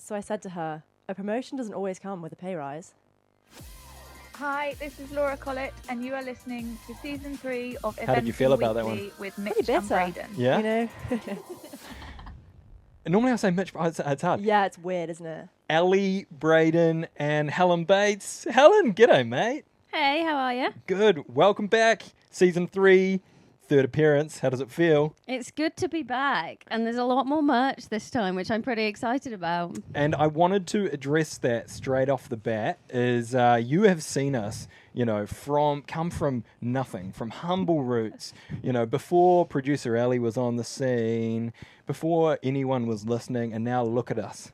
So I said to her, a promotion doesn't always come with a pay rise. Hi, this is Laura Collett, and you are listening to Season 3 of How did you feel about that Weekly one? with Pretty Mitch and bitter. Braden. Yeah? You know? And normally I say Mitch, but it's hard. Yeah, it's weird, isn't it? Ellie, Braden, and Helen Bates. Helen, g'day, mate. Hey, how are you? Good. Welcome back. Season 3, third appearance. How does it feel? It's good to be back, and there's a lot more merch this time, which I'm pretty excited about. And I wanted to address that straight off the bat. Is you have seen us, come from nothing, from humble roots. Before producer Ellie was on the scene, before anyone was listening, and now look at us,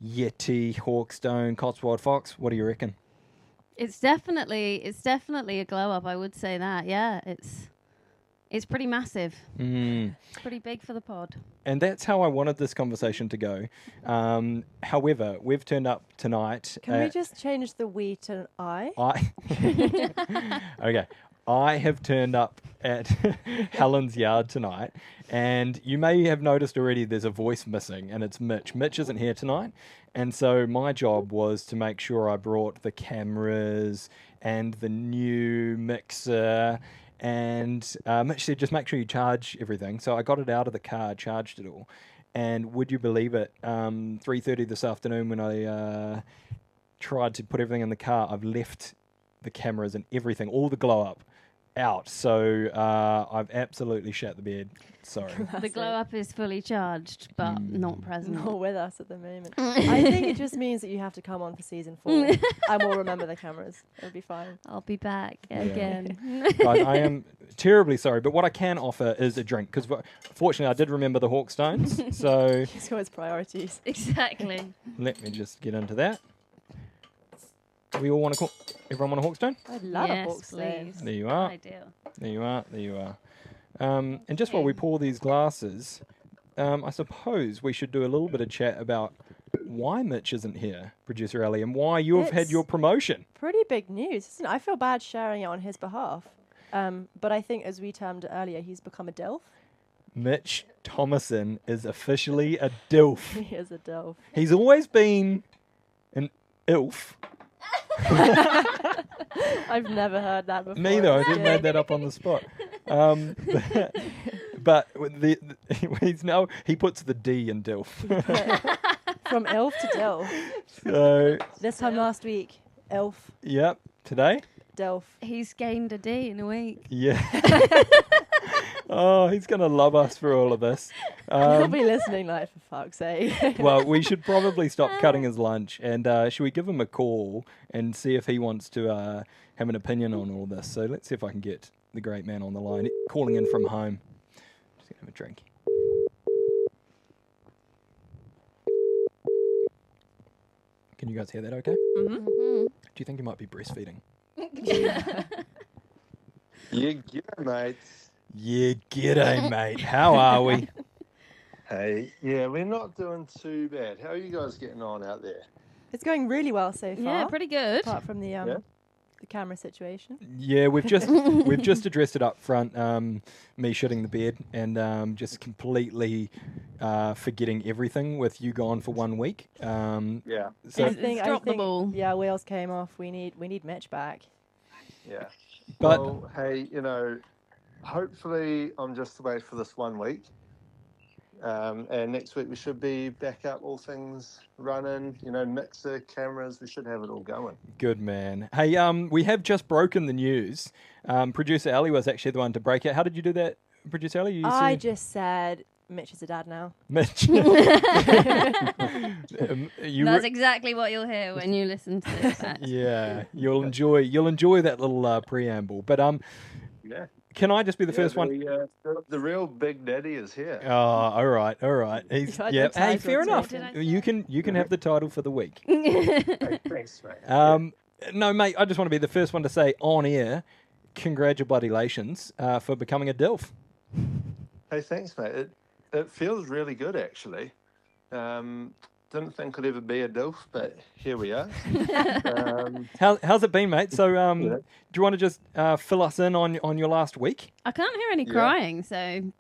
Yeti, Hawkstone, Cotswold Fox. What do you reckon? It's definitely a glow up. I would say that. Yeah, it's pretty massive. It's pretty big for the pod. And that's how I wanted this conversation to go. However, we've turned up tonight. Can we just change the we to I? Okay. I have turned up at Helen's yard tonight, and you may have noticed already there's a voice missing, and it's Mitch. Mitch isn't here tonight, and so my job was to make sure I brought the cameras and the new mixer. And Mitch said, just make sure you charge everything. So I got it out of the car, charged it all. And would you believe it, 3:30 this afternoon when I tried to put everything in the car, I've left the cameras and everything, all the glow up, out. So I've absolutely shat the bed. Sorry. The glow up is fully charged, but not present. Not with us at the moment. I think it just means that you have to come on for season 4 and we'll remember the cameras. It'll be fine. I'll be back again. Right, I am terribly sorry, but what I can offer is a drink, because fortunately I did remember the Hawkstones, so He's got his priorities. Exactly. let me just get into that. We all want to everyone want a Hawkstone? I love Yes, a Hawkstone. please. There you are. I do. There you are. There you are. And just while we pour these glasses, I suppose we should do a little bit of chat about why Mitch isn't here, producer Ellie, and why you've had It's your promotion. Pretty big news, isn't it? I feel bad sharing it on his behalf. But I think, as we termed it earlier, he's become a DILF. Mitch Thomason is officially a DILF. He is a DILF. He's always been an ILF. I've never heard that before. Neither. I just Yeah. made that up on the spot. But he puts the D in DILF. From ILF to DILF. So, This time last week, ILF, yep. Today? DILF. He's gained a D in a week. Yeah. Oh, he's going to love us for all of this. He'll be listening like, for fuck's sake. Well, we should probably stop cutting his lunch, and should we give him a call and see if he wants to have an opinion on all this? So let's see if I can get the great man on the line, calling in from home. Just gonna have a drink. Can you guys hear that okay? Mm-hmm. Do you think he might be breastfeeding? Yeah, g'day, mates. Yeah, g'day, mate. How are we? Hey, yeah, we're not doing too bad. How are you guys getting on out there? It's going really well so far. Yeah, pretty good. Apart from the camera situation. Yeah, we've just addressed it up front. Me shitting the bed and just completely forgetting everything with you gone for 1 week. Yeah, So, It's dropped the ball. Yeah, wheels came off. We need Mitch back. yeah. but Well, hey, hopefully I'm just away for this 1 week. And next week we should be back up, all things running, mixer, cameras, we should have it all going. good man. Hey, we have just broken the news. Producer Ellie was actually the one to break it. How did you do that, Producer Ellie? I just said Mitch is a dad now. Mitch. That's exactly what you'll hear when you listen to this. Yeah, you'll enjoy that little preamble. But Yeah. can I just be the first one? The real big daddy is here. Oh, all right. He's You had yeah. the Hey, title fair too. enough. Did I say You can have the title for the week. Hey, thanks, mate. No, mate. I just want to be the first one to say on air, congratulations for becoming a DILF. Hey, thanks, mate. It feels really good, actually. Didn't think I'd ever be a DILF, but here we are. How's it been, mate? So, Yeah. do you want to just fill us in on your last week? I can't hear any Yeah. crying, so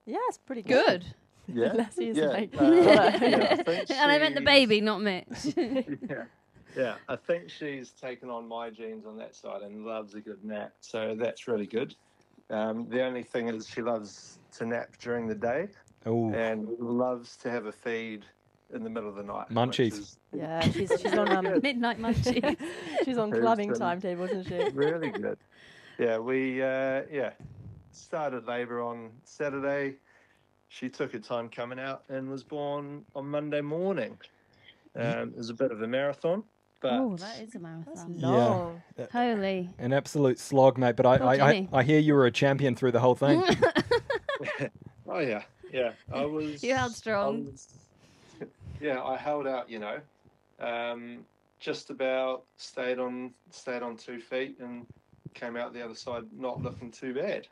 Yeah, it's pretty good. good. Yeah. Lassie's Yeah. like, Yeah, I think And I meant the she's- baby, not Mitch. Yeah. Yeah, I think she's taken on my genes on that side and loves a good nap. So that's really good. The only thing is she loves to nap during the day Oh, and loves to have a feed in the middle of the night. Munchies. Which is yeah, she's on Midnight munchies. she's on Who's clubbing been- timetable, isn't she? really good. Yeah, we started labour on Saturday. She took her time coming out and was born on Monday morning. It was a bit of a marathon, but Oh, that is a That's marathon. long. Holy. an absolute slog, mate. But Poor I Ginny. hear you were a champion through the whole thing. oh yeah, I was. You held strong. I held out. Just about stayed on 2 feet and came out the other side not looking too bad.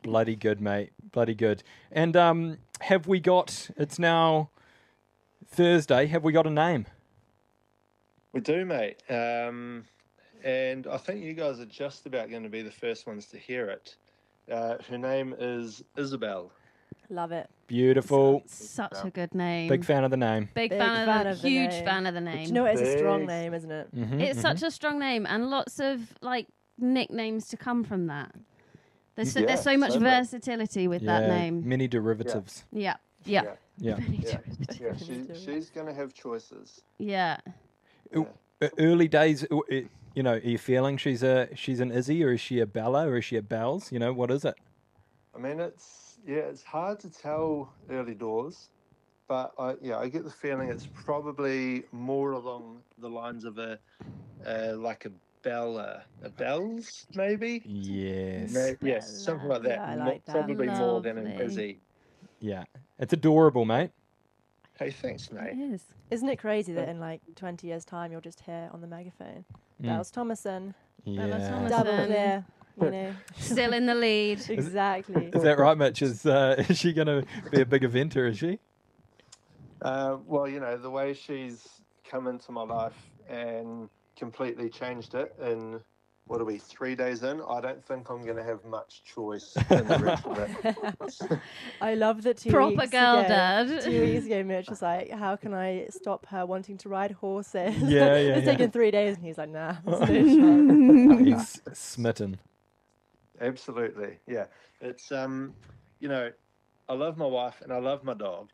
Bloody good, mate. Bloody good. And have we got? It's now Thursday. Have we got a name? We do, mate. And I think you guys are just about going to be the first ones to hear it. Her name is Isabel. Love it. Beautiful. Such a good name. Big fan of the name. Big Big fan fan of of the the huge name. fan of the Do name. you know what? It's a strong Big. name, isn't it? It's such a strong name, and lots of like nicknames to come from that. There's Yeah, so much totally. versatility with that name. Many derivatives. Yeah. Yeah. Yeah. Yeah, she's going to have choices. Yeah. Early days. Are you feeling she's an Izzy, or is she a Bella, or is she a Bells? What is it? I mean, it's hard to tell early doors, but I get the feeling it's probably more along the lines of like a Bella, a Bells maybe. Yes. Yeah, something like that. Yeah, I like that. Probably more than an Lovely. Izzy. Yeah. It's adorable, mate. Hey, thanks, It mate. is. Isn't it crazy that in like 20 years' time you'll just hear on the megaphone, Mm. Bells Thomason, Bella Yeah. Thomason. double Listen. clear, Still in the lead. Exactly. Is that right, Mitch? Is she going to be a big eventer? Is she? Well, the way she's come into my life and completely changed it in, 3 days in? I don't think I'm going to have much choice in the rest of it. I love that 2 Proper weeks girl ago, dad. 2 weeks ago, Mitch was like, how can I stop her wanting to ride horses? Yeah, yeah, It's yeah. taken 3 days, and he's like, nah, it's no chance. He's smitten. Absolutely, yeah. It's I love my wife and I love my dog,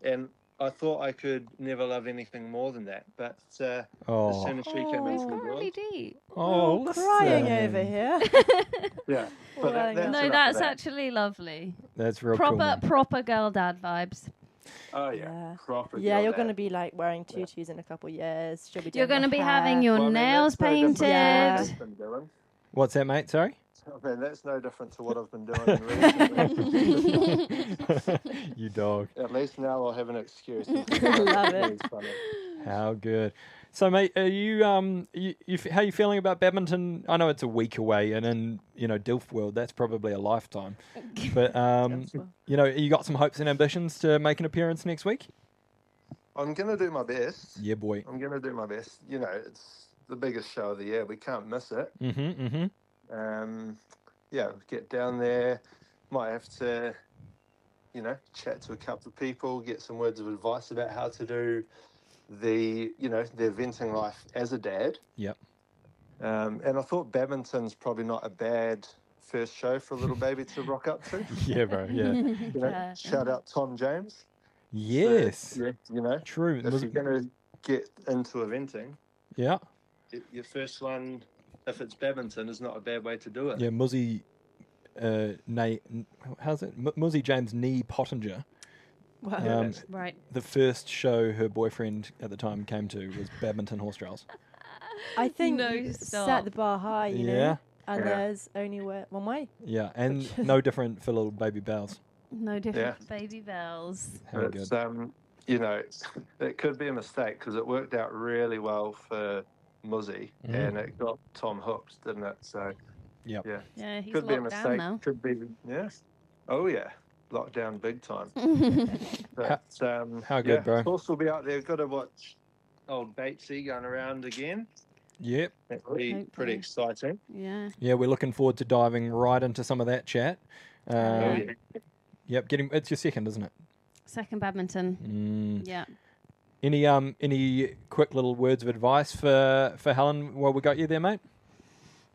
and I thought I could never love anything more than that. But as Oh. soon as she came into the Got really world, deep. Oh, crying listen. over here. yeah. Well, But that's No, enough that's of that. actually lovely. That's real cool. Proper girl dad vibes. Oh yeah, Yeah. proper. Yeah, girl you're dad. going to be like wearing tutus in a couple years. She'll be doing You're going to her be hair. having your Well, I mean, nails that's no different to what painted. I've been doing. What's that, mate? Sorry? I mean, that's no different to what I've been doing recently. You dog. At least now I'll have an excuse. Love it. It's funny. How good. So, mate, are you how are you feeling about badminton? I know it's a week away, and in DILF world, that's probably a lifetime. But you got some hopes and ambitions to make an appearance next week? I'm going to do my best. Yeah, boy. I'm going to do my best. It's the biggest show of the year. We can't miss it. Mm-hmm. Get down there. Might have to, chat to a couple of people, get some words of advice about how to do the eventing life as a dad. Yep. And I thought badminton's probably not a bad first show for a little baby to rock up to. Yeah, bro. Yeah. Yeah. Shout out Tom James. Yes. Yeah, True. if you're going to get into eventing, Yeah. your first one, if it's badminton, is not a bad way to do it. Yeah. Muzzy. How's it? Muzzy James Nee Pottinger. Wow. Right. The first show her boyfriend at the time came to was badminton horse trials. I think No, you stop. set the bar high, you Yeah. know, and Yeah. there's only one way. Yeah, and no different for little baby bells. No different for baby bells. How good. It's, it could be a mistake because it worked out really well for Muzzy and it got Tom hooked, didn't it? So, Yep. yeah. Yeah, he's Could be a locked down mistake. now. Could be, yeah. Oh, yeah. Locked down big time. But, how good, bro? Of course, we'll be out there. Got to watch old Batesy going around again. Yep. That'll be Hopefully. pretty exciting. Yeah. Yeah, we're looking forward to diving right into some of that chat. Oh, yeah. Yep, it's your second, isn't it? Second badminton. Yeah. Any quick little words of advice for Helen while we got you there, mate?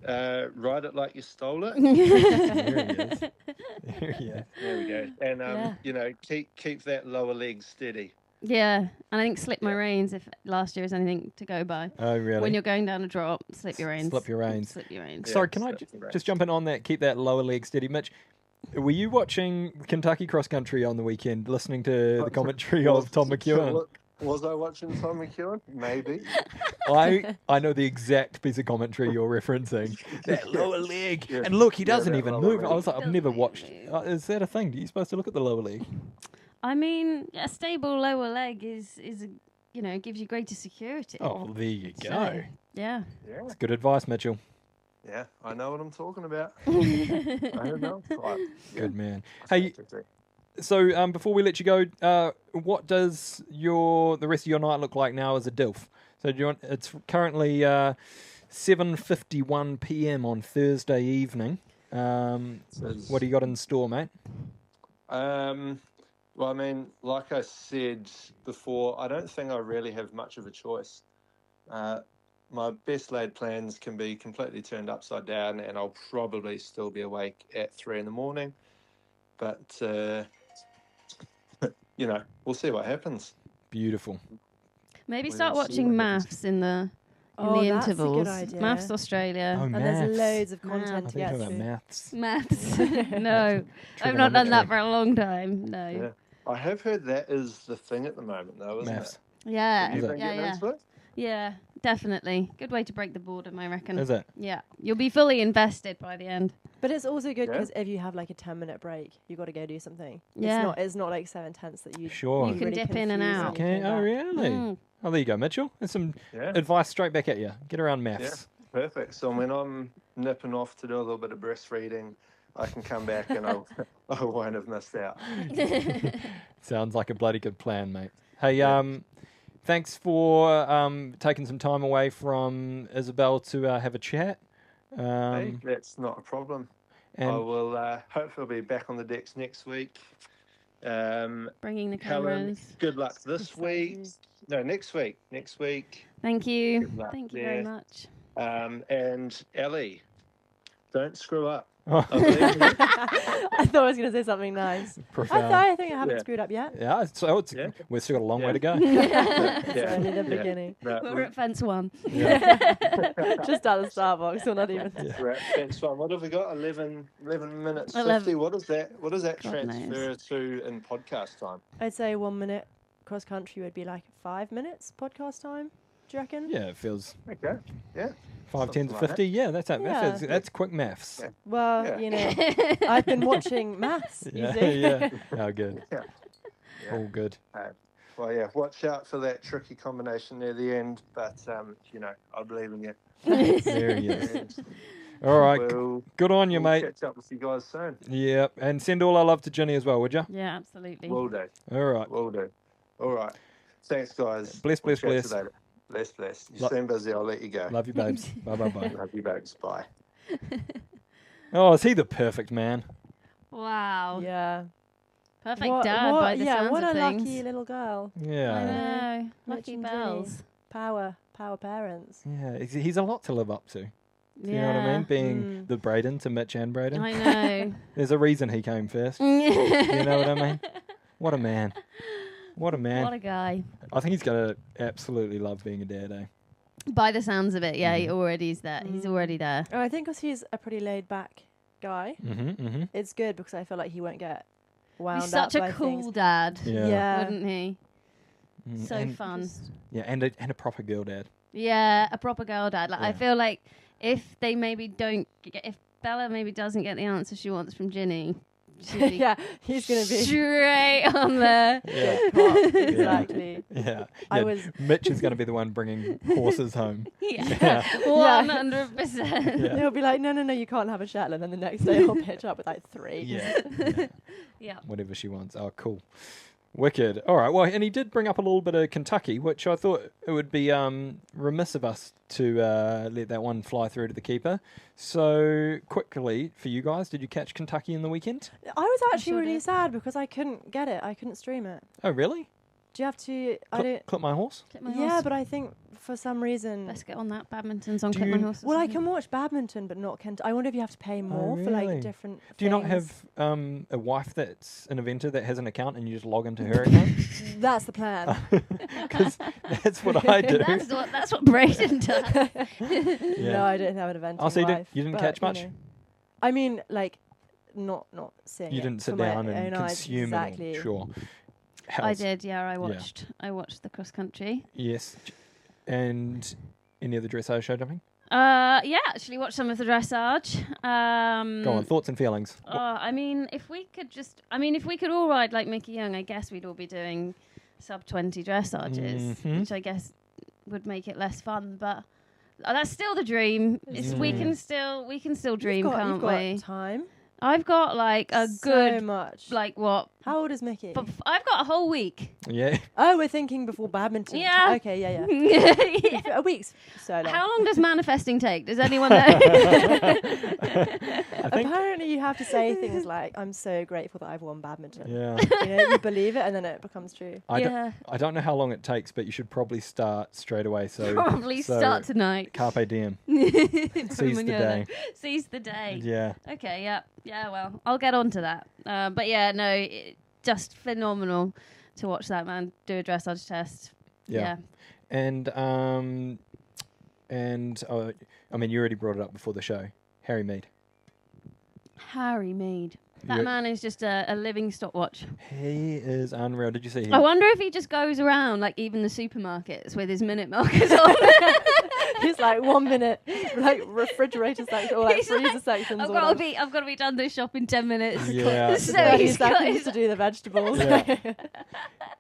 Ride it like you stole it. There he is. There he is. There we go. And Yeah. keep that lower leg steady. Yeah, and I think slip my reins if last year is anything to go by. Oh, really? When you're going down a drop, slip your reins. Slip your reins. Slip your reins. Sorry, can I just jump in on that? Keep that lower leg steady, Mitch. Were you watching Kentucky cross country on the weekend, listening to the commentary of Tom McEwen? Was I watching Tom McEwen? Maybe. I know the exact piece of commentary you're referencing. That lower leg. Yeah. And look, he doesn't even move. Leg. I was like, I've never watched. Is that a thing? Are you supposed to look at the lower leg? I mean, a stable lower leg is gives you greater security. Oh, there you go. So, yeah. That's good advice, Mitchell. Yeah, I know what I'm talking about. I know. Right. Good man. Hey, so before we let you go, what does the rest of your night look like now as a DILF? So it's currently 7:51 p.m. on Thursday evening. What do you got in store, mate? Well, I mean, like I said before, I don't think I really have much of a choice. My best laid plans can be completely turned upside down, and I'll probably still be awake at 3 a.m. But, we'll see what happens. Beautiful. Maybe start watching maths in the That's intervals. a good idea. Maths Australia. Oh, And maths. there's loads of I content to think get about through. maths. Maths. No, I've not done that for a long time. No. Yeah. I have heard that is the thing at the moment, though, isn't Maths. it? Yeah. Have you been getting Yeah. into it? Yeah. Definitely. Good way to break the boredom, I reckon. Is it? Yeah. You'll be fully invested by the end. But it's also good Yeah. because if you have like a 10-minute break, you got to go do something. Yeah. It's not like so intense that you Sure. You can really dip in and confuse out. when you Okay. come Oh, back. really? Mm. Oh, there you go, Mitchell. There's some Yeah. advice straight back at you. Get around maths. Perfect. So when I'm nipping off to do a little bit of breastfeeding, I can come back and I won't have missed out. Sounds like a bloody good plan, mate. Hey, thanks for taking some time away from Isabel to have a chat. Hey, that's not a problem. I And will hopefully be back on the decks next week. Bringing the Helen, cameras. good luck this week. No, next week. Next week. Thank you. Good luck Thank you very there. much. And Ellie, don't screw up. Oh. I believe in you. I thought I was going to say something nice. profound. I think I haven't Yeah. screwed up yet. Yeah, so Yeah. we've still got a long Yeah. way to go. It's only the beginning. No, We're at fence 1. Just at the Starbucks, or not even. we're at fence one. What have we got? 11 minutes 11. 50. What does that God transfer to in podcast time? I'd say 1 minute cross country would be like 5 minutes podcast time. Do you reckon? Yeah, it feels Okay. Yeah. 5, 10 to Something like 50. Yeah, Yeah. that's quick maths. Yeah. Well, Yeah. you know, I've been watching maths. You Yeah, see? yeah. Oh, good. Yeah. All good. Well, yeah, watch out for that tricky combination near the end, but, I believe in you. There he is. All right, We'll, good on you, we'll mate. catch up with you guys soon. Yeah, and send all our love to Ginny as well, would you? Yeah, absolutely. Will do. All right. Will do. All right. Thanks, guys. Bless, We'll bless, chat bless. to you later. Bless. You Lo- seem busy. I'll let you go. Love you, babes. Bye, bye, bye. Love you, babes. Bye. Oh, is he the perfect man? Wow. Yeah. Perfect What- dad what- by the yeah, sounds what of a things. lucky little girl. I Yeah. know. Mitch Lucky and bells. Power parents. Yeah, he's a lot to live up to. Do Yeah. you know what I mean? Being Mm. the Braden to Mitch and Braden. I know. There's a reason he came first. You know what I mean? What a man. What a man. What a guy. I think he's going to absolutely love being a dad, eh? By the sounds of it, yeah, he Mhm. already is there. He's Mm. already there. Oh, I think because he's a pretty laid back guy, Mm-hmm, mm-hmm. it's good because I feel like he won't get wound He's up such by a cool things. dad, Yeah. wouldn't he? Mm, So and, fun. Just- Yeah, and a proper girl dad. Yeah, a proper girl dad. Like I Yeah. feel like if they maybe don't get, if Bella maybe doesn't get the answer she wants from Ginny, she'd be yeah, he's gonna be straight on there. Yeah. cop, exactly. Yeah. I Yeah, was- Mitch is going to be the one bringing horses home. Yeah, Yeah. 100%. Yeah. He'll be like, no, you can't have a Shetland, and the next day he'll pitch up with like 3. Yeah. Yeah. Whatever she wants. Oh, cool. Wicked. All right. Well, and he did bring up a little bit of Kentucky, which I thought it would be remiss of us to let that one fly through to the keeper. So quickly for you guys, did you catch Kentucky in the weekend? I was actually sure really did. sad because I couldn't get it. I couldn't stream it. Oh, really? Do you have to? I Clip, don't. clip my horse? Clip my Yeah, horse. but I think for some reason. Let's get on that. Badminton's on Do Clip My you- Horse. or Well, I something. can watch badminton, but not Kent. I wonder if you have to pay more for really? like different. Do you not things. have a wife that's an eventer that has an account and you just log into her account? That's the plan. Because that's what I do. That's what Brayden does. Yeah. No, I don't have an event. Oh, so wife, you didn't but, catch much? know. I mean, like, not seeing. You it didn't sit for my down and own eyes, consume exactly. it all. Sure. I How's- did, yeah. I watched the cross country. Yes. And any of the dressage show jumping? Yeah, actually watched some of the dressage. Go on, thoughts and feelings. I mean, if we could all ride like Mickey Young, I guess we'd all be doing sub 20 dressages, Mhm. which I guess would make it less fun. But that's still the dream. We can still dream, you've can't got we? time. I've got like a So good, much. like what? How old is Mickey? But I've got a whole week. Yeah. Oh, we're thinking before badminton. Yeah. Okay, yeah. Yeah. A week's so long. How long does manifesting take? Does anyone know? I think. Apparently, you have to say things like, "I'm so grateful that I've won badminton." Yeah. You believe it, and then it becomes true. I don't know how long it takes, but you should probably start straight away. So Probably so start tonight. Carpe diem. Seize the day. Seize the day. Yeah. Okay, yeah. Yeah, well, I'll get on to that. But yeah, no, just phenomenal to watch that man do a dressage test. Yeah. And I mean, you already brought it up before the show. Harry Mead. Harry Mead. That You- man is just a living stopwatch. He is unreal. Did you see him? I wonder if he just goes around, like even the supermarkets, with his minute markers on. He's like 1 minute, like refrigerator section or like He's freezer like, sections. I've or got to whatever. I've got to be done this shop in 10 minutes. Yeah. So 30 he's got seconds his, to do the vegetables. Yeah.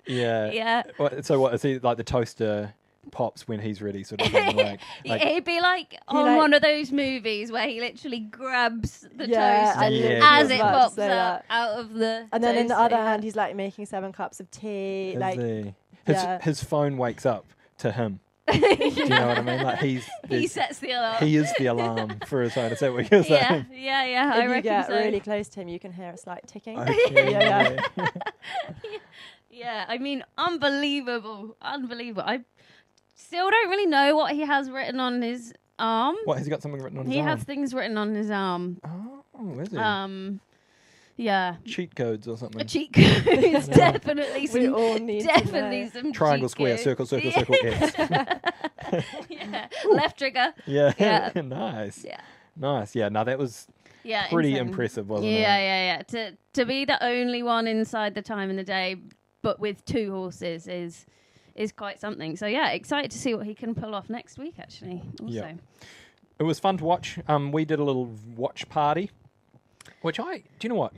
Yeah. yeah. So what is he like? The toaster pops when he's ready, sort of thing. Like He'd be like on like- one of those movies where he literally grabs the Yeah, toaster I literally as was it about to pops say out, that. out of the And then in the toaster, other yeah. hand, he's like making 7 cups of tea. is Like, he? yeah. His phone wakes up to him. Do you know what I mean? Like He there's- sets the alarm. he is the alarm for his phone. Is that what you're yeah, saying? yeah, I if you reckon get so. really close to him, you can hear a slight ticking. Okay. Yeah. Yeah, I mean, unbelievable. I still don't really know what he has written on his arm. What, has he got something written on his He arm? has things written on his arm. Oh, is he? Yeah. Cheat codes or something. Cheat codes, definitely We some, all need to definitely know. some Triangle, cheat square, codes. circle, circle, circle, X. Yeah, left trigger. Yeah. Yeah. Nice. Yeah, Nice. Yeah. No, that was yeah. pretty insane. impressive, wasn't Yeah, it? yeah. To be the only one inside the time in the day, but with 2 horses is quite something. So yeah, excited to see what he can pull off next week. Actually, also. Yeah. It was fun to watch. We did a little watch party, which do you know what?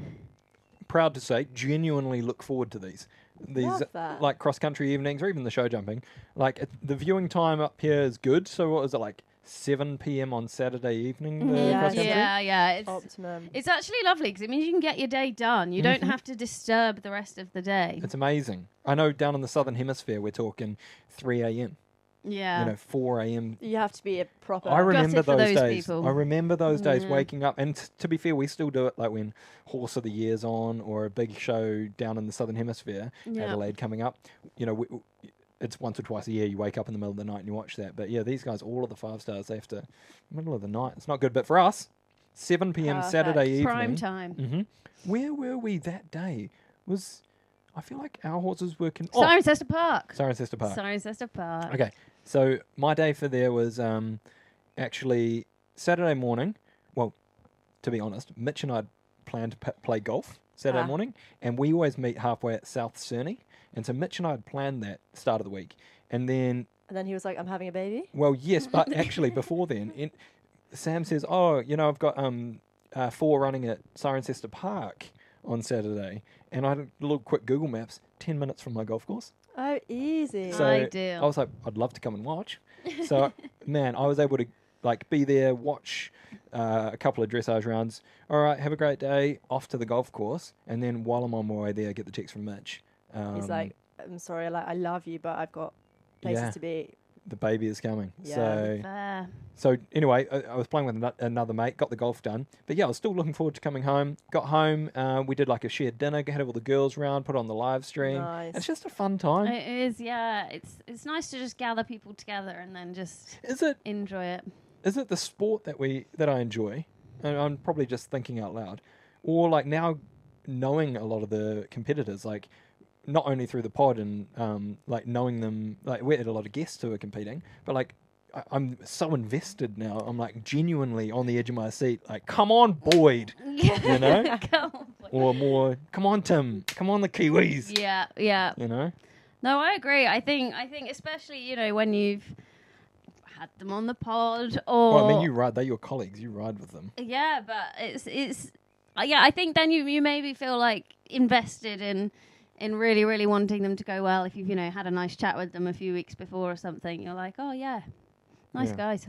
Proud to say, genuinely look forward to these. Love that. Like cross country evenings or even the show jumping. Like the viewing time up here is good. So what was it, like 7 p.m. on Saturday evening? The Yeah, cross country? Yeah. Optimum. It's actually lovely because it means you can get your day done. You don't have to disturb the rest of the day. It's amazing. I know down in the southern hemisphere we're talking 3 a.m. Yeah. 4 a.m. You have to be a proper. I remember Gutted for those those days. people. I remember those days Yeah. waking up. And to be fair, we still do it like when Horse of the Year's on or a big show down in the southern hemisphere, Yeah. Adelaide coming up. It's once or twice a year you wake up in the middle of the night and you watch that. But yeah, these guys, all of the 5 stars, they have to middle of the night. It's not good. But for us, 7 p.m. Perfect. Saturday evening. Prime time. hmm Where were we that day? I feel like our horses were... Cirencester Park. Cirencester Park. Cirencester Park. Okay, so my day for there was actually Saturday morning. Well, to be honest, Mitch and I planned to play golf Saturday Ah. morning, and we always meet halfway at South Cerney. And so Mitch and I had planned that start of the week. And then, And then he was like, "I'm having a baby." well, yes, but actually before then, Sam says, "Oh, I've got 4 running at Cirencester Park on Saturday." And I had a little quick Google Maps, 10 minutes from my golf course. Oh, easy. So Ideal. I was like, I'd love to come and watch. So, man, I was able to be there, watch a couple of dressage rounds. All right, have a great day. Off to the golf course, and then while I'm on my way there, I get the text from Mitch. He's like, I'm sorry, I love you, but I've got places to be. the baby is coming. Yeah. Fair. So anyway, I was playing with another mate, got the golf done. But yeah, I was still looking forward to coming home. Got home, we did like a shared dinner, had all the girls round, put on the live stream. Nice. It's just a fun time. It is, yeah. It's nice to just gather people together and then just enjoy it. Is it the sport that I enjoy? And I'm probably just thinking out loud. Or like now knowing a lot of the competitors, like not only through the pod and like knowing them, like we had a lot of guests who are competing, but like I'm so invested now. I'm like genuinely on the edge of my seat, like, come on, Boyd, you know? Come on, Boyd. Or more, come on, Tim, come on, the Kiwis. Yeah, yeah. You know? No, I agree. I think especially, you know, when you've had them on the pod or... Well, I mean, they're your colleagues, you ride with them. Yeah, but it's yeah, I think then you maybe feel like invested in really, really wanting them to go well. If you've, you know, had a nice chat with them a few weeks before or something, you're like, oh yeah, nice guys.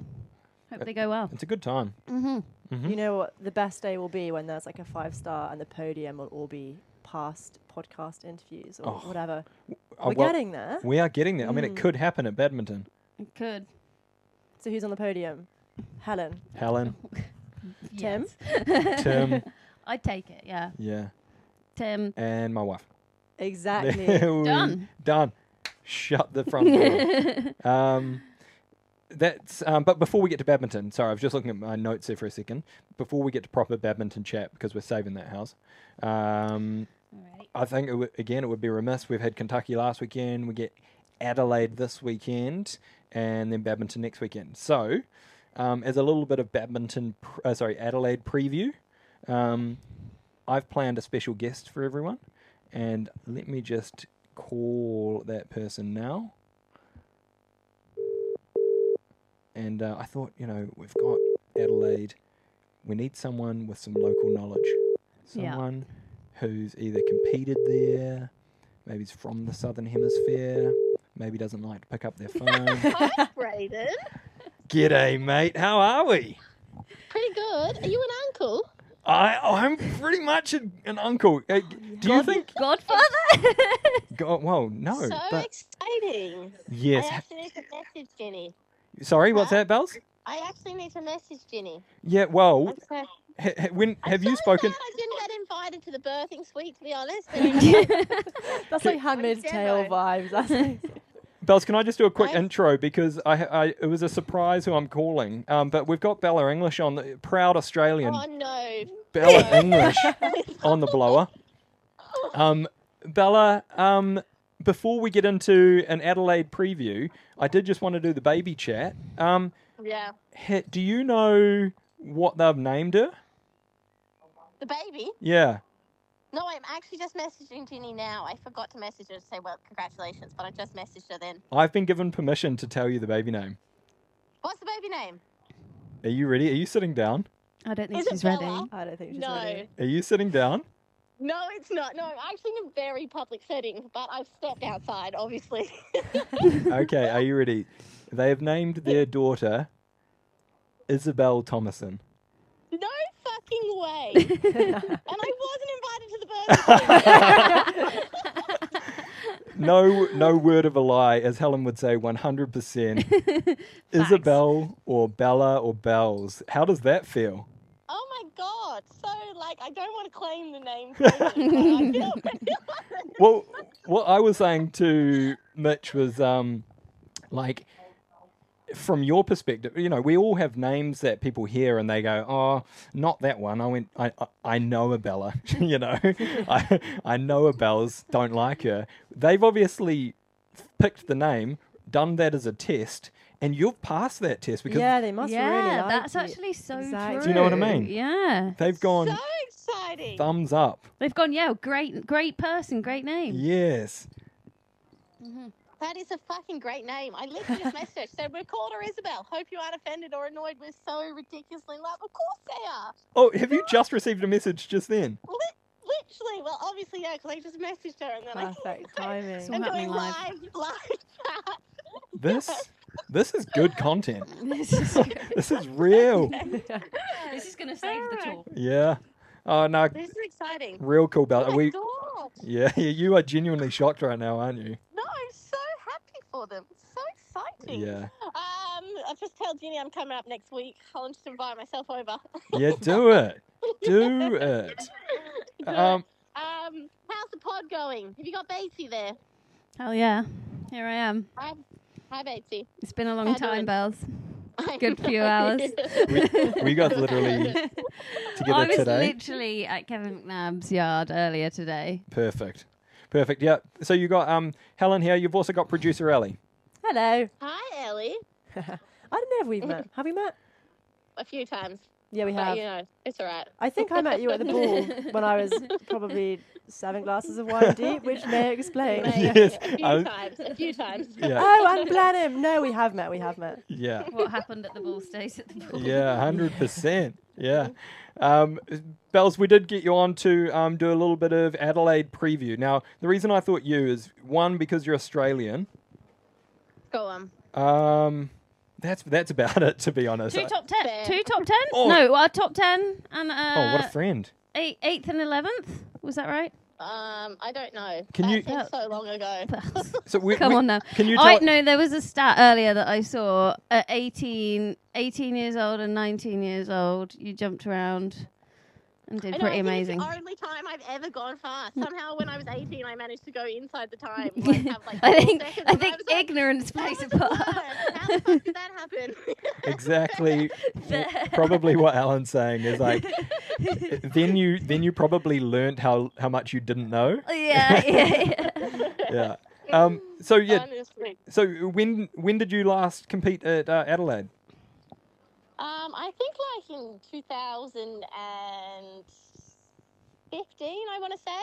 Hope they go well. It's a good time. Mm-hmm. Mm-hmm. You know what the best day will be when there's like a 5-star and the podium will all be past podcast interviews or whatever. We're getting there. We are getting there. I mean, it could happen at badminton. It could. So who's on the podium? Helen. Tim? Tim. I'd take it, yeah. Yeah. Tim. And my wife. Exactly. Done. Shut the front door. But before we get to badminton, sorry, I was just looking at my notes there for a second. Before we get to proper badminton chat, because we're saving that house, I think, it would be remiss. We've had Kentucky last weekend. We get Adelaide this weekend, and then badminton next weekend. So, as a little bit of Adelaide preview, I've planned a special guest for everyone. And let me just call that person now. And I thought, you know, we've got Adelaide. We need someone with some local knowledge. Someone who's either competed there, maybe is from the Southern Hemisphere, maybe doesn't like to pick up their phone. Hi, Brayden. G'day, mate. How are we? Pretty good. Are you an uncle? I'm pretty much an uncle. Do you think... Godfather? Well, no. So but exciting. yes. I actually need to message Jenny. Sorry, what's that, Bells? I actually need to message Jenny. Yeah, well, I'm have you so spoken... glad I didn't get invited to the birthing suite, to be honest. That's like Handmaid's Tale vibes. That's like Bells, can I just do a quick intro because it was a surprise who I'm calling. But we've got Bella English on, the proud Australian. Oh, no. Bella English on the blower. Bella, before we get into an Adelaide preview, I did just want to do the baby chat. Yeah. Do you know what they've named her? The baby? Yeah. No, I'm actually just messaging Jenny now. I forgot to message her to say, well, congratulations, but I just messaged her then. I've been given permission to tell you the baby name. What's the baby name? Are you ready? Are you sitting down? I don't think Is it she's ready. Bella? I don't think she's No. ready. Are you sitting down? No, it's not. No, I'm actually in a very public setting, but I've stepped outside, obviously. Okay, are you ready? They have named their daughter Isabel Thomason. No fucking way. And I wasn't invited to the birthday. No word of a lie, as Helen would say, 100%. Isabel or Bella or Bells. How does that feel? Oh my god. So, I don't want to claim the name. I feel Well, what I was saying to Mitch was, from your perspective, you know, we all have names that people hear and they go, oh, not that one. I know a Bella, you know. I know a Bells, don't like her. They've obviously picked the name, done that as a test, and you've passed that test because they must really like that's you. actually so Exactly. true. Do you know what I mean? Yeah. they've gone so exciting. thumbs up. They've gone, great person, great name. Yes. That is a fucking great name. I literally just messaged her. Said, we called her Isabel. Hope you aren't offended or annoyed. We're so ridiculously in love. Of course they are. Oh, have you just received a message just then? Literally. Well, obviously, yeah, because I just messaged her and then Perfect timing. It's all I'm happening doing live. live chat. This is good content. This is good. This is real. This is going to save the tour. Yeah. Oh no, This is exciting. real cool, Oh Bella. my We God. Yeah, you are genuinely shocked right now, aren't you? No, I'm so happy for them. It's so exciting. Yeah. I just tell Ginny I'm coming up next week. I'll just invite myself over. Yeah, do it. Do it. Good. How's the pod going? Have you got Batesy there? Hell yeah. Here I am. Hi, Batesy. It's been a long How time, doing? Bells. Good few hours. We got literally together I was today. literally at Kevin McNabb's yard earlier today. Perfect. Yeah. So you got Helen here. You've also got producer Ellie. Hello. Hi, Ellie. I don't know if we've met. Have we met? A few times. Yeah, we But, have. you know, it's all right. I think I met you at the ball when I was probably 7 glasses of wine deep, which may explain. Yes, A few times. Yeah. Oh, and Blenheim. No, we have met. Yeah. What happened at the ball stays at the ball. Yeah, 100%. Yeah. Bells, we did get you on to do a little bit of Adelaide preview. Now, the reason I thought you is, one, because you're Australian. Go on. That's about it, to be honest. Two top 10. Fair. Two top 10? Oh. No, top 10 and Oh, what a friend. 8th and 11th. Was that right? I don't know. Can you- That seems so long ago. So Come on now. Can you tell? No, there was a stat earlier that I saw. At 18 years old and 19 years old, you jumped around and did I know, pretty I think amazing. It's the only time I've ever gone fast. Somehow, when I was 18, I managed to go inside the time. Like, have, like, I 4 think seconds, and think was like, ignorance "How plays a does it part. work? How the fuck did that happen? Exactly. Probably what Alan's saying is like, then you probably learnt how much you didn't know. yeah. Yeah. So yeah. Honestly. So when did you last compete at Adelaide? I think like in 2015, I want to say.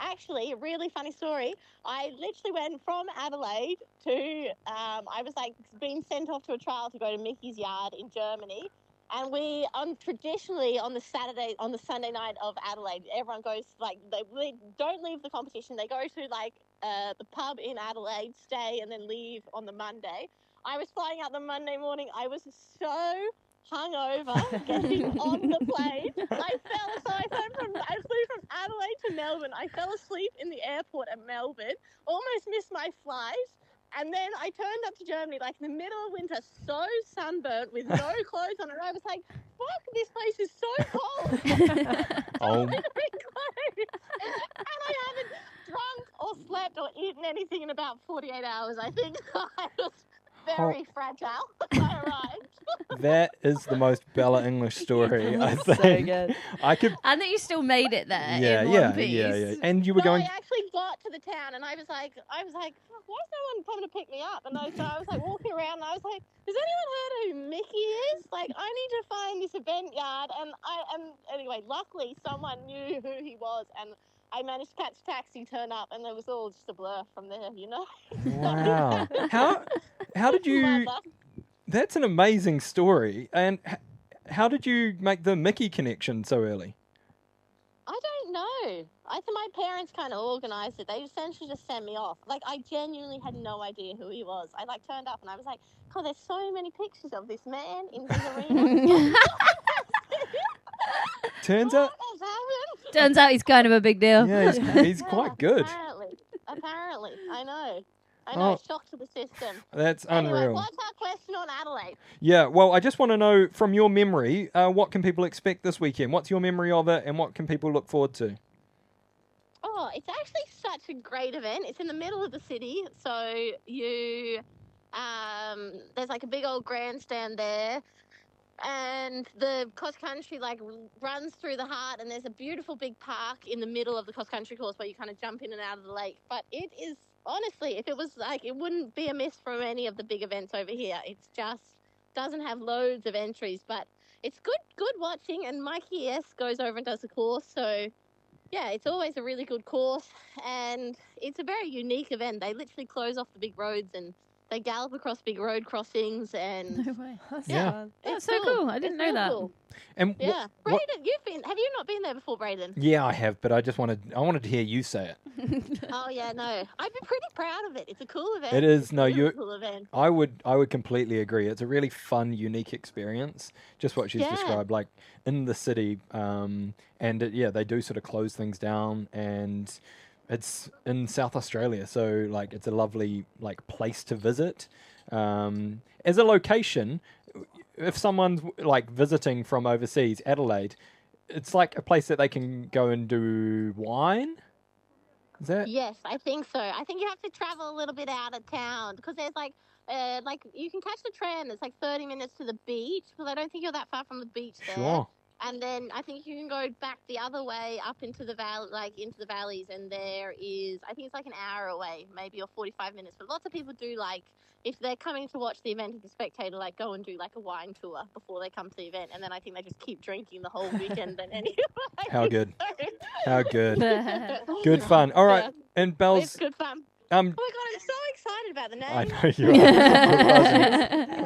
Actually, a really funny story. I literally went from Adelaide to, I was like being sent off to a trial to go to Mickey's Yard in Germany. And we, traditionally on the Sunday night of Adelaide, everyone goes, like, they don't leave the competition. They go to, like, the pub in Adelaide, stay, and then leave on the Monday. I was flying out the Monday morning. I was so hungover getting on the plane. I flew from Adelaide to Melbourne. I fell asleep in the airport at Melbourne, almost missed my flight. And then I turned up to Germany, like in the middle of winter, so sunburnt with no clothes on. And I was like, fuck, this place is so cold. Oh. And I haven't drunk or slept or eaten anything in about 48 hours, I think. I was very fragile when I arrived. That is the most Bella English story, I think. So good. I could. And that you still made it there Yeah, in yeah, one piece. yeah. And you were No, going. I actually got to the town and I was like, why is no one coming to pick me up? And so I was like walking around and I was like, has anyone heard who Mickey is? Like, I need to find this event yard. And anyway, luckily someone knew who he was and I managed to catch a taxi, turn up, and it was all just a blur from there, you know? Wow. How did you? That's an amazing story. And how did you make the Mickey connection so early? I don't know. I think my parents kind of organised it. They essentially just sent me off. Like, I genuinely had no idea who he was. I, like, turned up and I was like, God, there's so many pictures of this man in his arena. Turns out He's kind of a big deal. Yeah, he's quite good. Apparently. I know. Oh. Shock to the system. That's Anyway, unreal. what's our question on Adelaide? Yeah, well, I just want to know from your memory, what can people expect this weekend? What's your memory of it, and what can people look forward to? Oh, it's actually such a great event. It's in the middle of the city, so you there's like a big old grandstand there, and the cross country like runs through the heart, and there's a beautiful big park in the middle of the cross country course where you kind of jump in and out of the lake. But it is honestly, if it was like, it wouldn't be a miss from any of the big events over here. It's just doesn't have loads of entries, but it's good watching. And Mikey S goes over and does the course, so yeah, it's always a really good course, and it's a very unique event. They literally close off the big roads and they gallop across big road crossings, and No way. That's Yeah. fun. That's so cool. I didn't know that. Cool. And Yeah, Brayden, have you not been there before, Brayden? yeah, I have, but I wanted to hear you say it. Oh yeah, no, I'd be pretty proud of it. It's a cool event. It is. It's a No, really you. cool event. I would completely agree. It's a really fun, unique experience. Just what she's Yeah. described, like in the city, and they do sort of close things down, and It's in South Australia, so like it's a lovely like place to visit. As a location, if someone's like visiting from overseas, Adelaide, it's like a place that they can go and do wine. Is that? Yes, I think so. I think you have to travel a little bit out of town because there's like you can catch the tram. It's like 30 minutes to the beach because I don't think you're that far from the beach there. Sure. And then I think you can go back the other way up into the into the valleys, and there is, I think it's like an hour away, maybe, or 45 minutes. But lots of people do, like, if they're coming to watch the event as a spectator, like, go and do like a wine tour before they come to the event, and then I think they just keep drinking the whole weekend. And anyway, How good? How good? Good fun. All right, and Belle's. It's good fun. Oh my god, I'm so excited about the name. I know you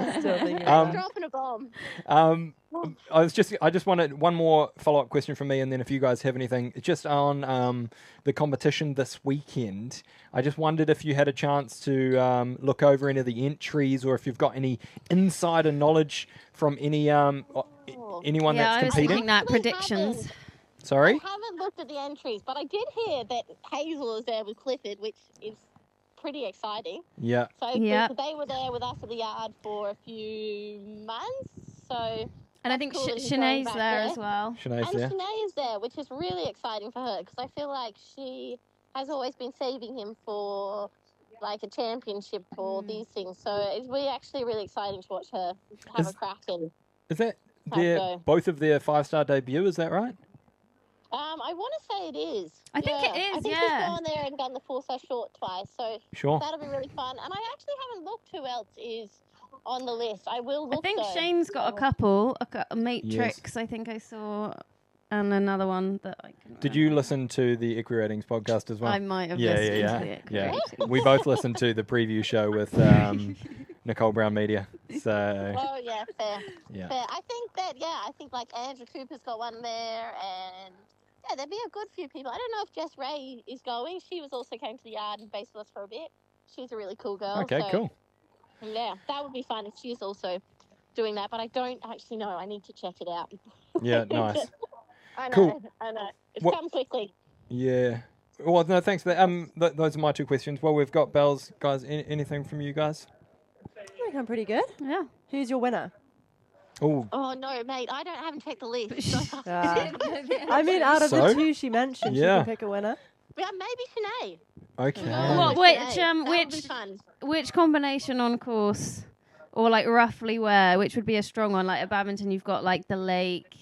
are. Still thinking Dropping a bomb. I just wanted one more follow-up question from me, and then if you guys have anything, just on the competition this weekend, I just wondered if you had a chance to look over any of the entries, or if you've got any insider knowledge from any anyone that's competing. I was thinking that predictions. Sorry? I haven't looked at the entries, but I did hear that Hazel is there with Clifford, which is pretty exciting. Yeah. So they were there with us at the yard for a few months. So and I think cool Sinead's there as well. Sinead's there. Sinead is there, which is really exciting for her because I feel like she has always been saving him for like a championship or these things. So we're actually really exciting to watch her have a crack in. Is that both of their 5-star debut? Is that right? I want to say it is. I think it is, I think she's gone there and done the 4-star short twice, so that'll be really fun. And I actually haven't looked who else is on the list. I will look. I think Shane's got a couple, a Matrix. I think I saw, and another one that I can. Did you listen to the Equi Ratings podcast as well? I might have listened to the Equi Ratings. We both listened to the preview show with Nicole Brown Media. So. Oh yeah, fair. Yeah. Fair. I think like Andrew Cooper's got one there, and there'd be a good few people. I don't know if Jess Ray is going. She also came to the yard and based with us for a bit. She's a really cool girl. Okay, cool. Yeah, that would be fun if she's also doing that, but I don't actually know. I need to check it out. Yeah, nice. I know, cool. I know. It's come quickly. Yeah. Well, no, thanks for that. Those are my two questions. Well, we've got Belle's. Guys, anything from you guys? I think I'm pretty good. Yeah. Who's your winner? Oh no, mate! I haven't checked the list. I mean, out of the two she mentioned, she can pick a winner. Yeah, maybe Sinead. Okay. Which combination on course, or like roughly where? Which would be a strong one? Like at badminton, you've got like the lake.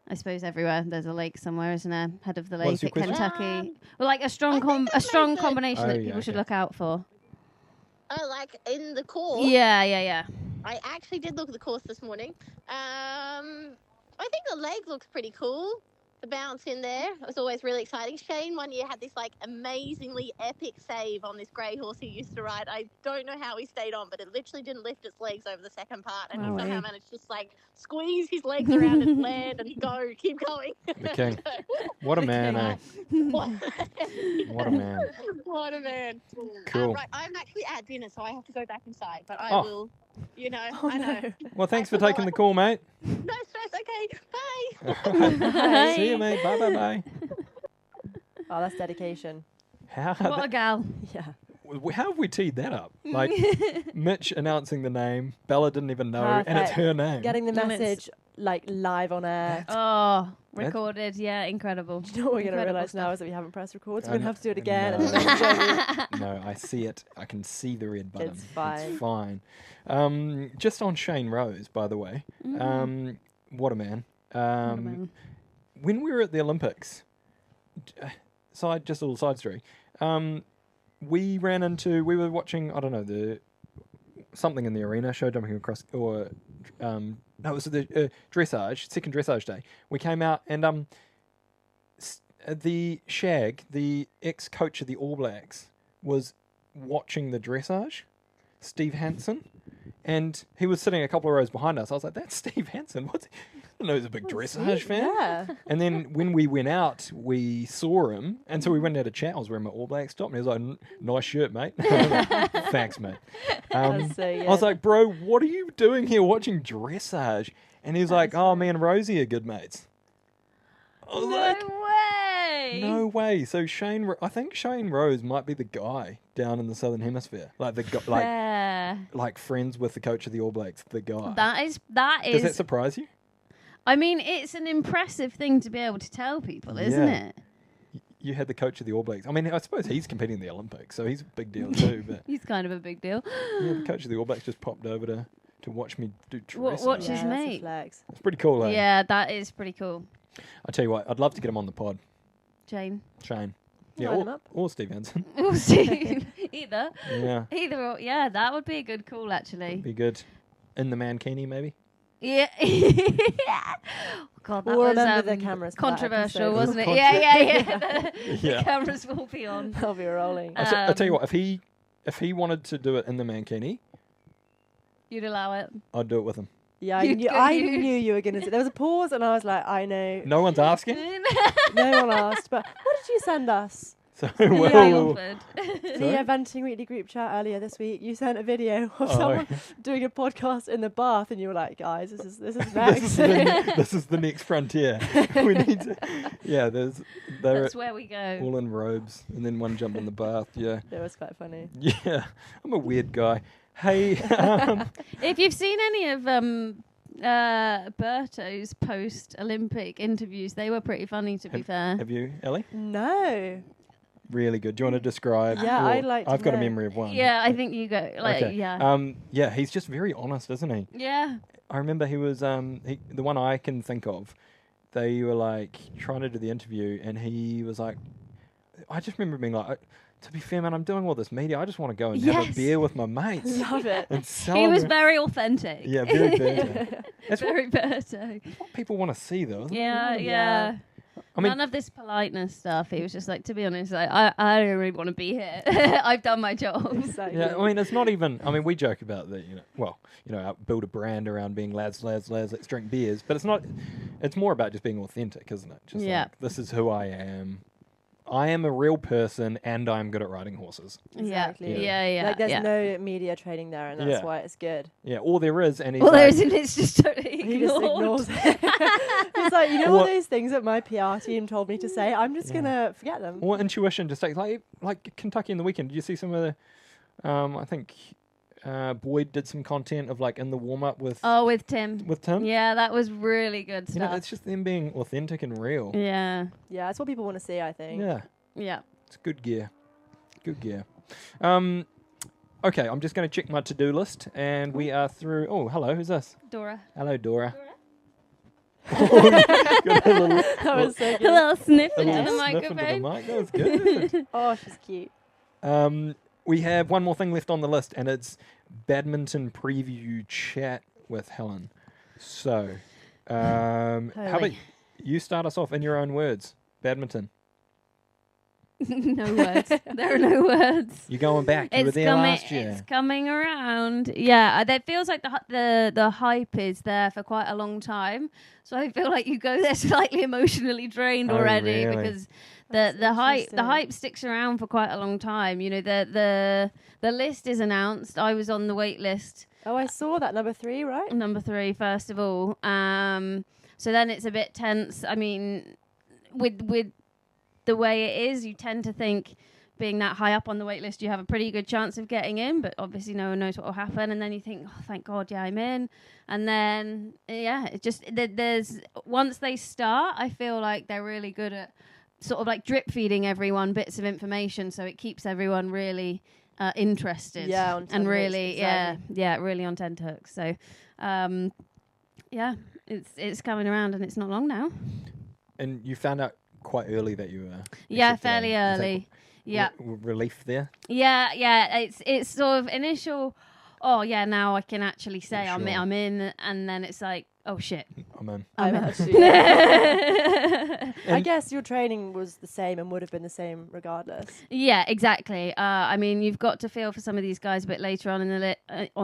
I suppose everywhere there's a lake somewhere, isn't there? Head of the lake at Kentucky. Well, like a strong combination that people should look out for. Oh, like in the course? Yeah. I actually did look at the course this morning. I think the leg looks pretty cool. The bounce in there was always really exciting. Shane one year had this like amazingly epic save on this grey horse he used to ride. I don't know how he stayed on, but it literally didn't lift its legs over the second part, and he somehow managed to just like squeeze his legs around and land and keep going. The king. What a man, eh? What a man. What a man. Cool. Right, I'm actually at dinner, so I have to go back inside, but I will, I know. Well, thanks for taking the call, mate. No stress, okay. Bye. See you, mate. Bye. Oh, that's dedication. What a gal. Yeah. How have we teed that up? Like, Mitch announcing the name, Bella didn't even know, and it's her name. Getting the message, like, live on air. Oh, recorded, incredible. Do you know what we're going to realise now is that we haven't pressed record, so we're going to have to do it again. No, I see it. I can see the red button. It's fine. It's fine. Just on Shane Rose, by the way. What a man. When we were at the Olympics, just a little side story, we were watching, I don't know, something in the arena, show jumping across, or, no, it was the dressage, second dressage day. We came out and the Shag, the ex-coach of the All Blacks, was watching the dressage, Steve Hansen, and he was sitting a couple of rows behind us. I was like, that's Steve Hansen. What's he? I know he's a big dressage fan. Yeah. And then when we went out, we saw him, and so we went out to chat. I was wearing my All Blacks top, and he was like, nice shirt, mate. Thanks, mate. I was like, bro, what are you doing here watching dressage? And he's like, me and Rosie are good mates. I was No way! Really? No way. So I think Shane Rose might be the guy down in the Southern Hemisphere, like like friends with the coach of the All Blacks. The guy. That is. Does that surprise you? I mean, it's an impressive thing to be able to tell people, isn't it? You had the coach of the All Blacks. I mean, I suppose he's competing in the Olympics, so he's a big deal too. But He's kind of a big deal. yeah, the coach of the All Blacks just popped over to watch me do dressing. Watch his that's a mate. flex. It's pretty cool, eh? Yeah, that is pretty cool. I tell you what, I'd love to get him on the pod, Jane. Shane. Line Yeah, him up. or Steve Hansen. We'll see. Either. Yeah, Or, yeah, that would be a good call, actually. be good. In the Mankini, maybe. Yeah. God, that We'll was remember the cameras for that controversial, episode. wasn't it? Yeah. The Yeah. cameras will be on. They'll be rolling. I tell you what, if he wanted to do it in the Mankini, You'd allow it. I'd do it with him. Yeah, I You'd knew, go I use- knew you were going to say. There was a pause, and I was like, I know. No one's asking. No one asked, but what did you send us? So They well, offered. The Venting Weekly group chat earlier this week. You sent a video of Oh. someone doing a podcast in the bath, and you were like, "Guys, this is this next." is this is the next frontier. We need to. Yeah, they're That's where we go. all in robes, and then one jump in the bath. Yeah, It was quite funny. yeah. I'm a weird guy. Hey, If you've seen any of Berto's post-Olympic interviews, they were pretty funny, to be fair. have you, Ellie? No. Really good. Do you want to describe? Yeah, or- I'd like to I've got a know. memory of one. Yeah, I think you go. Like, Okay. yeah. Yeah, he's just very honest, isn't he? Yeah. I remember he was the one I can think of. They were like trying to do the interview, and he was like, I just remember being like, to be fair, man, I'm doing all this media. I just want to go and have a Yes. beer with my mates. Love it. And He was celebrate. very authentic. Yeah, very Berto. That's Very Berto. what people want to see, though. Isn't Yeah, it? yeah. I mean, None of this politeness stuff. He was just like, to be honest, like, I don't really want to be here. I've done my job. Exactly. yeah, I mean, it's not even. I mean, we joke about that, build a brand around being lads, let's drink beers. But it's not. It's more about just being authentic, isn't it? Just Yeah. like, this is who I am. I am a real person, and I'm good at riding horses. Exactly. Yeah. Like, there's yeah. no media training there, and that's Yeah. why it's good. Yeah, all there is, and he's Well, there like, isn't. It's just totally He just ignored. ignores it. He's like, you know all What- those things that my PR team told me to say? I'm just going to forget them. or intuition. Just like Kentucky in the weekend. Did you see some of the? I think Boyd did some content of like in the warm up with With Tim. Tim. Yeah, that was really good You know, stuff. it's just them being authentic and real. Yeah. Yeah, that's what people want to see, I think. Yeah. Yeah. It's good gear. Good gear. Okay, I'm just going to check my to-do list, and we are through. Oh, hello. Who's this? Dora. Hello, Dora. Got a little, That was so A good. little sniff a into little the sniff into the microphone. mic. That was good. Isn't it? Oh, she's cute. We have one more thing left on the list, and it's badminton preview chat with Helen. So, how about Holy. you start us off in your own words? Badminton. No words. There are no words. You're going back. You were there last year. It's coming around. Yeah, it feels like the hype is there for quite a long time. So I feel like you go there slightly emotionally drained Oh, already really? because That's the interesting. hype sticks around for quite a long time. You know, the list is announced. I was on the wait list. Oh, I saw that. Number 3, right? Number 3, first of all. So then it's a bit tense. I mean, with the way it is, you tend to think being that high up on the wait list, you have a pretty good chance of getting in, but obviously no one knows what will happen. And then you think, oh, thank God, yeah, I'm in. And then, yeah, it just, there's, once they start, I feel like they're really good at sort of like drip feeding everyone bits of information. So it keeps everyone really interested. Yeah, on and tenterhooks, really, exactly. yeah, really on tenterhooks. So, yeah, it's coming around and it's not long now. And you found out quite early that you were. Yeah, accepted fairly in. Is that early. Yeah, relief there. yeah. It's sort of initial. Oh yeah, now I can actually say Sure. I'm in, and then it's like, oh shit. I'm in. I'm in. actually. I And- guess your training was the same and would have been the same regardless. Yeah, exactly. I mean, you've got to feel for some of these guys a bit later on in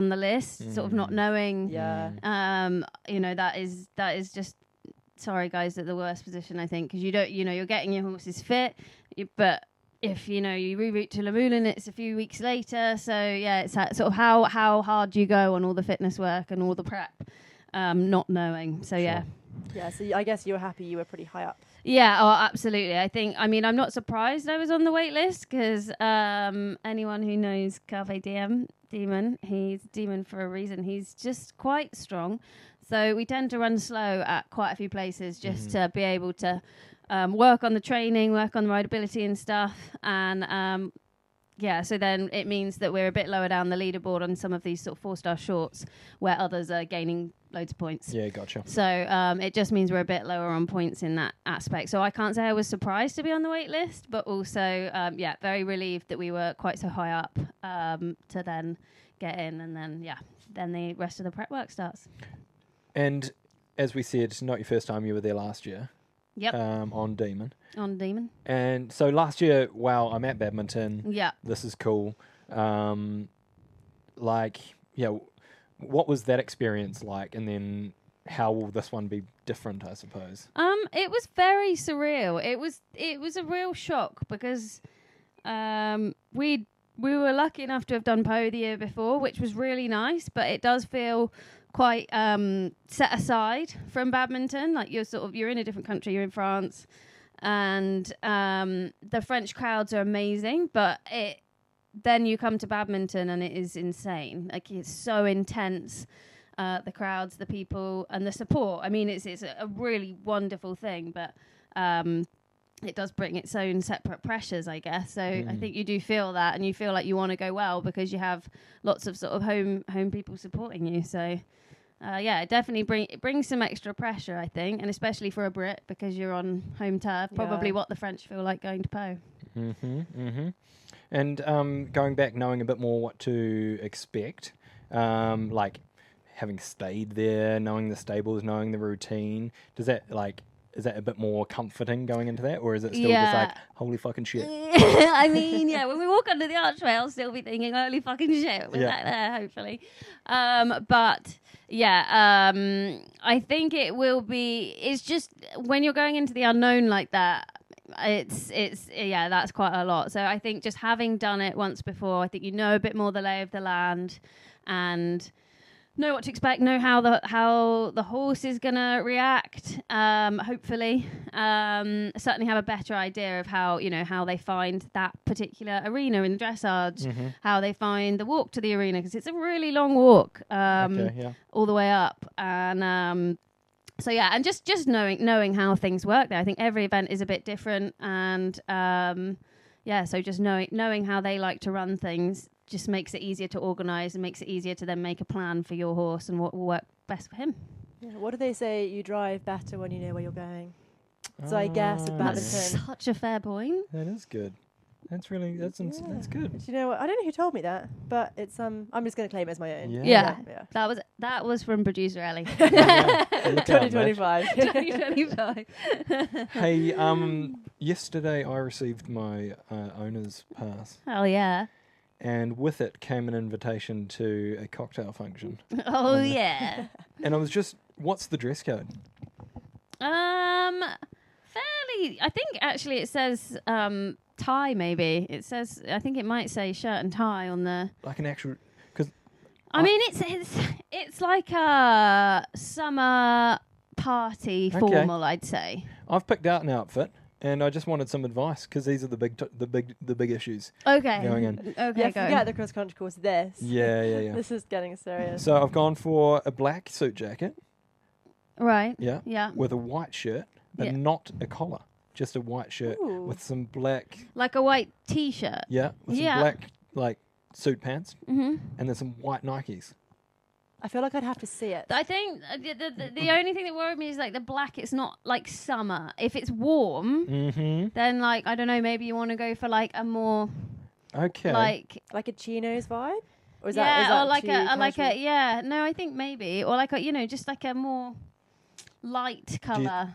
the list, sort of not knowing. Yeah. You know, that is just. Sorry, guys, at the worst position, I think, because you don't, you're getting your horses fit, but if, you reroute to Lamulin, it's a few weeks later. So, yeah, it's sort of how hard you go on all the fitness work and all the prep, not knowing. So, yeah. Yeah, so I guess you were happy you were pretty high up. Yeah, oh, absolutely. I mean, I'm not surprised I was on the wait list because anyone who knows Carpe Demon, he's Demon for a reason. He's just quite strong. So we tend to run slow at quite a few places just to be able to work on the training, work on the rideability and stuff. And so then it means that we're a bit lower down the leaderboard on some of these sort of 4-star shorts where others are gaining loads of points. Yeah, gotcha. So it just means we're a bit lower on points in that aspect. So I can't say I was surprised to be on the wait list, but also, very relieved that we were quite so high up to then get in. And then the rest of the prep work starts. And as we said, it's not your first time, you were there last year. Yep. On Demon. On Demon. And so last year, wow, I'm at badminton. Yeah. This is cool. What was that experience like? And then how will this one be different, I suppose? It was very surreal. It was a real shock because we were lucky enough to have done Poe the year before, which was really nice, but it does feel quite set aside from badminton. Like you're in a different country, you're in France, and the French crowds are amazing, but then you come to badminton and it is insane. Like it's so intense, the crowds, the people, and the support. I mean, it's a really wonderful thing, but it does bring its own separate pressures, I guess. So I think you do feel that, and you feel like you want to go well because you have lots of sort of home people supporting you. So it definitely brings some extra pressure, I think, and especially for a Brit because you're on home turf. Probably what the French feel like going to Poe. And going back, knowing a bit more what to expect, like having stayed there, knowing the stables, knowing the routine, is that a bit more comforting going into that, or is it still just like holy fucking shit? I mean, when we walk under the archway, I'll still be thinking holy fucking shit. We're back there, hopefully. I think it will be. It's just when you're going into the unknown like that. It's that's quite a lot. So I think just having done it once before, I think you know a bit more the lay of the land and know what to expect, know how the horse is gonna react. Hopefully, certainly have a better idea of how they find that particular arena in the dressage, how they find the walk to the arena because it's a really long walk all the way up and. And just knowing how things work there. I think every event is a bit different, and so just knowing how they like to run things just makes it easier to organise and makes it easier to then make a plan for your horse and what will work best for him. Yeah, what do they say? You drive better when you know where you're going. So I guess with badminton. That's such a fair point. That is good. That's good. Do you know what? I don't know who told me that, but it's I'm just going to claim it as my own. Yeah. That was from producer Ellie. 2025. 2025. Hey, yesterday I received my owner's pass. Hell yeah. And with it came an invitation to a cocktail function. Oh yeah. And I was just, what's the dress code? Fairly. I think actually it says tie. Maybe it says. I think it might say shirt and tie on the. Like an actual, because. I mean, it's like a summer party formal. I'd say. I've picked out an outfit. And I just wanted some advice because these are the big issues. Okay. Going in. Okay. Forget the cross country course. Yeah. This is getting serious. So I've gone for a black suit jacket. Right. Yeah. Yeah. With a white shirt, but not a collar. Just a white shirt with some black. Like a white T-shirt. Yeah. With some black suit pants. Mm-hmm. And then some white Nikes. I feel like I'd have to see it. I think the only thing that worried me is like the black. It's not like summer. If it's warm, then like I don't know. Maybe you want to go for like a more like a chinos vibe, or is or like a no. I think maybe or like a just like a more light color.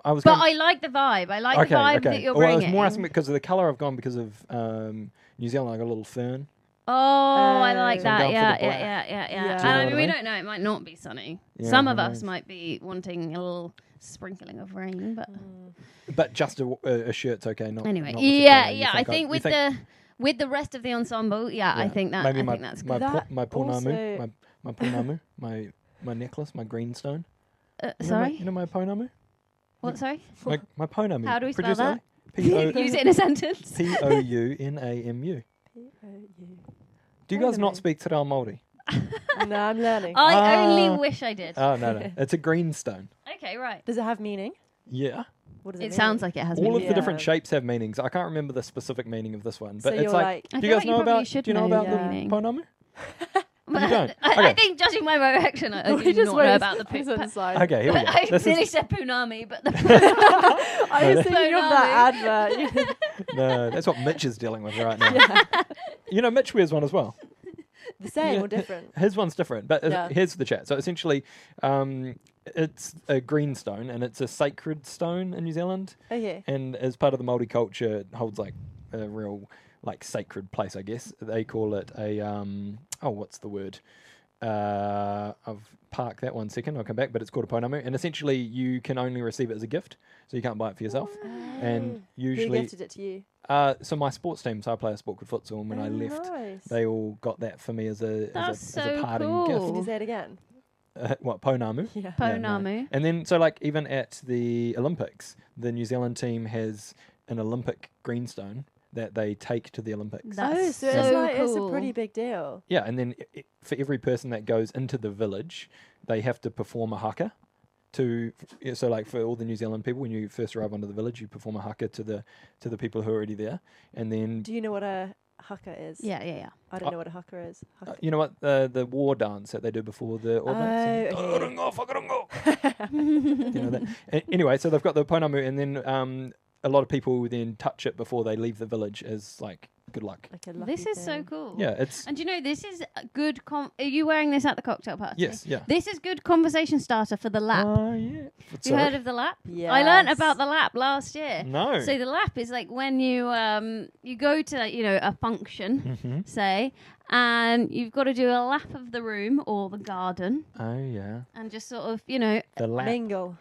I like the vibe. I like the vibe that you're bringing. I was more asking because of the color I've gone because of New Zealand. Like a little fern. Oh, I like that. Yeah. I mean, we don't know. It might not be sunny. Yeah, Some of us might be wanting a little sprinkling of rain, but just a shirt's okay. Not anyway. Not I think with the rest of the ensemble, I think that. Maybe that's good. my pounamu, my necklace, my greenstone. Sorry? You know my ponamu? What, sorry? My ponamu. How do we spell Producer that? Ali? Use it in a sentence. Pounamu. Do you guys not speak Te Reo Māori? No, I'm learning. I only wish I did. Oh, no. It's a greenstone. Okay, right. Does it have meaning? Yeah. What does it It mean? sounds like it has All meaning. of the different Yeah. shapes have meanings. I can't remember the specific meaning of this one, So but it's you're like, I do you feel guys like you know probably about? should Do you know know about the the meaning. ponamu? But You don't? I Okay. think, judging my reaction, I We do just not wait know as- about the as on the side. Okay, here we go. I This nearly is, said Punami, but the I was thinking of that advert. no, that's what Mitch is dealing with right now. You know, Mitch wears one as well. The same Yeah. or different? His one's different, but Yeah. here's the chat. So essentially, it's a green stone, and it's a sacred stone in New Zealand. Okay. And as part of the Māori culture, it holds like a real like sacred place, I guess. They call it a what's the word? I've parked that 1 second. I'll come back, but it's called a ponamu, and essentially you can only receive it as a gift, so you can't buy it for yourself. And Who usually, gifted it to you? so my sports team, so I play a sport called futsal, and when I left, Nice. they all got that for me as a That's as a so parting cool. Can you gift. say it again? What ponamu? Yeah. Yeah, no. Ponamu. And then, so like even at the Olympics, the New Zealand team has an Olympic greenstone that they take to the Olympics. That's so it's so like it's a cool. pretty big deal. Yeah, and then for every person that goes into the village, they have to perform a haka. So like for all the New Zealand people, when you first arrive onto the village, you perform a haka to the people who are already there, and then Do you know what a haka is? Yeah. I don't know what a haka is. you know what the war dance that they do before the ordinance. Oh, okay. You know that. Anyway, so they've got the ponamu, and then a lot of people then touch it before they leave the village as like good luck. Like a lucky This is so thing. cool. Yeah, it's And you know, this is a good. Are you wearing this at the cocktail party? yes, yeah. This is good conversation starter for the lap. Yeah. Have you heard of the lap? Yes. I learnt about the lap last year. No. So the lap is like when you you go to a function, Mhm. say, and you've got to do a lap of the room or the garden, Oh yeah. and just sort of The lap. Mingle.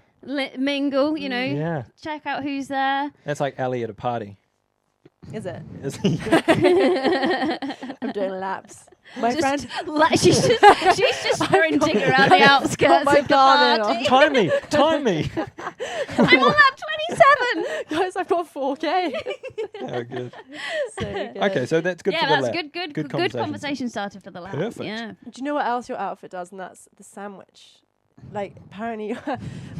mingle. Yeah. Check out who's there. That's like Ali at a party. Is it? Is- I'm doing laps. My Just friend. she's just sprinting around the outskirts my of the garden party. time me. Time me. I'm on lap 27. Guys, I've got 4K. Oh, good. So good. Okay, so that's good Yeah, for the that's lap. good conversation starter for the lap. Perfect. Yeah. Do you know what else your outfit does? And that's the sandwich. Like, apparently,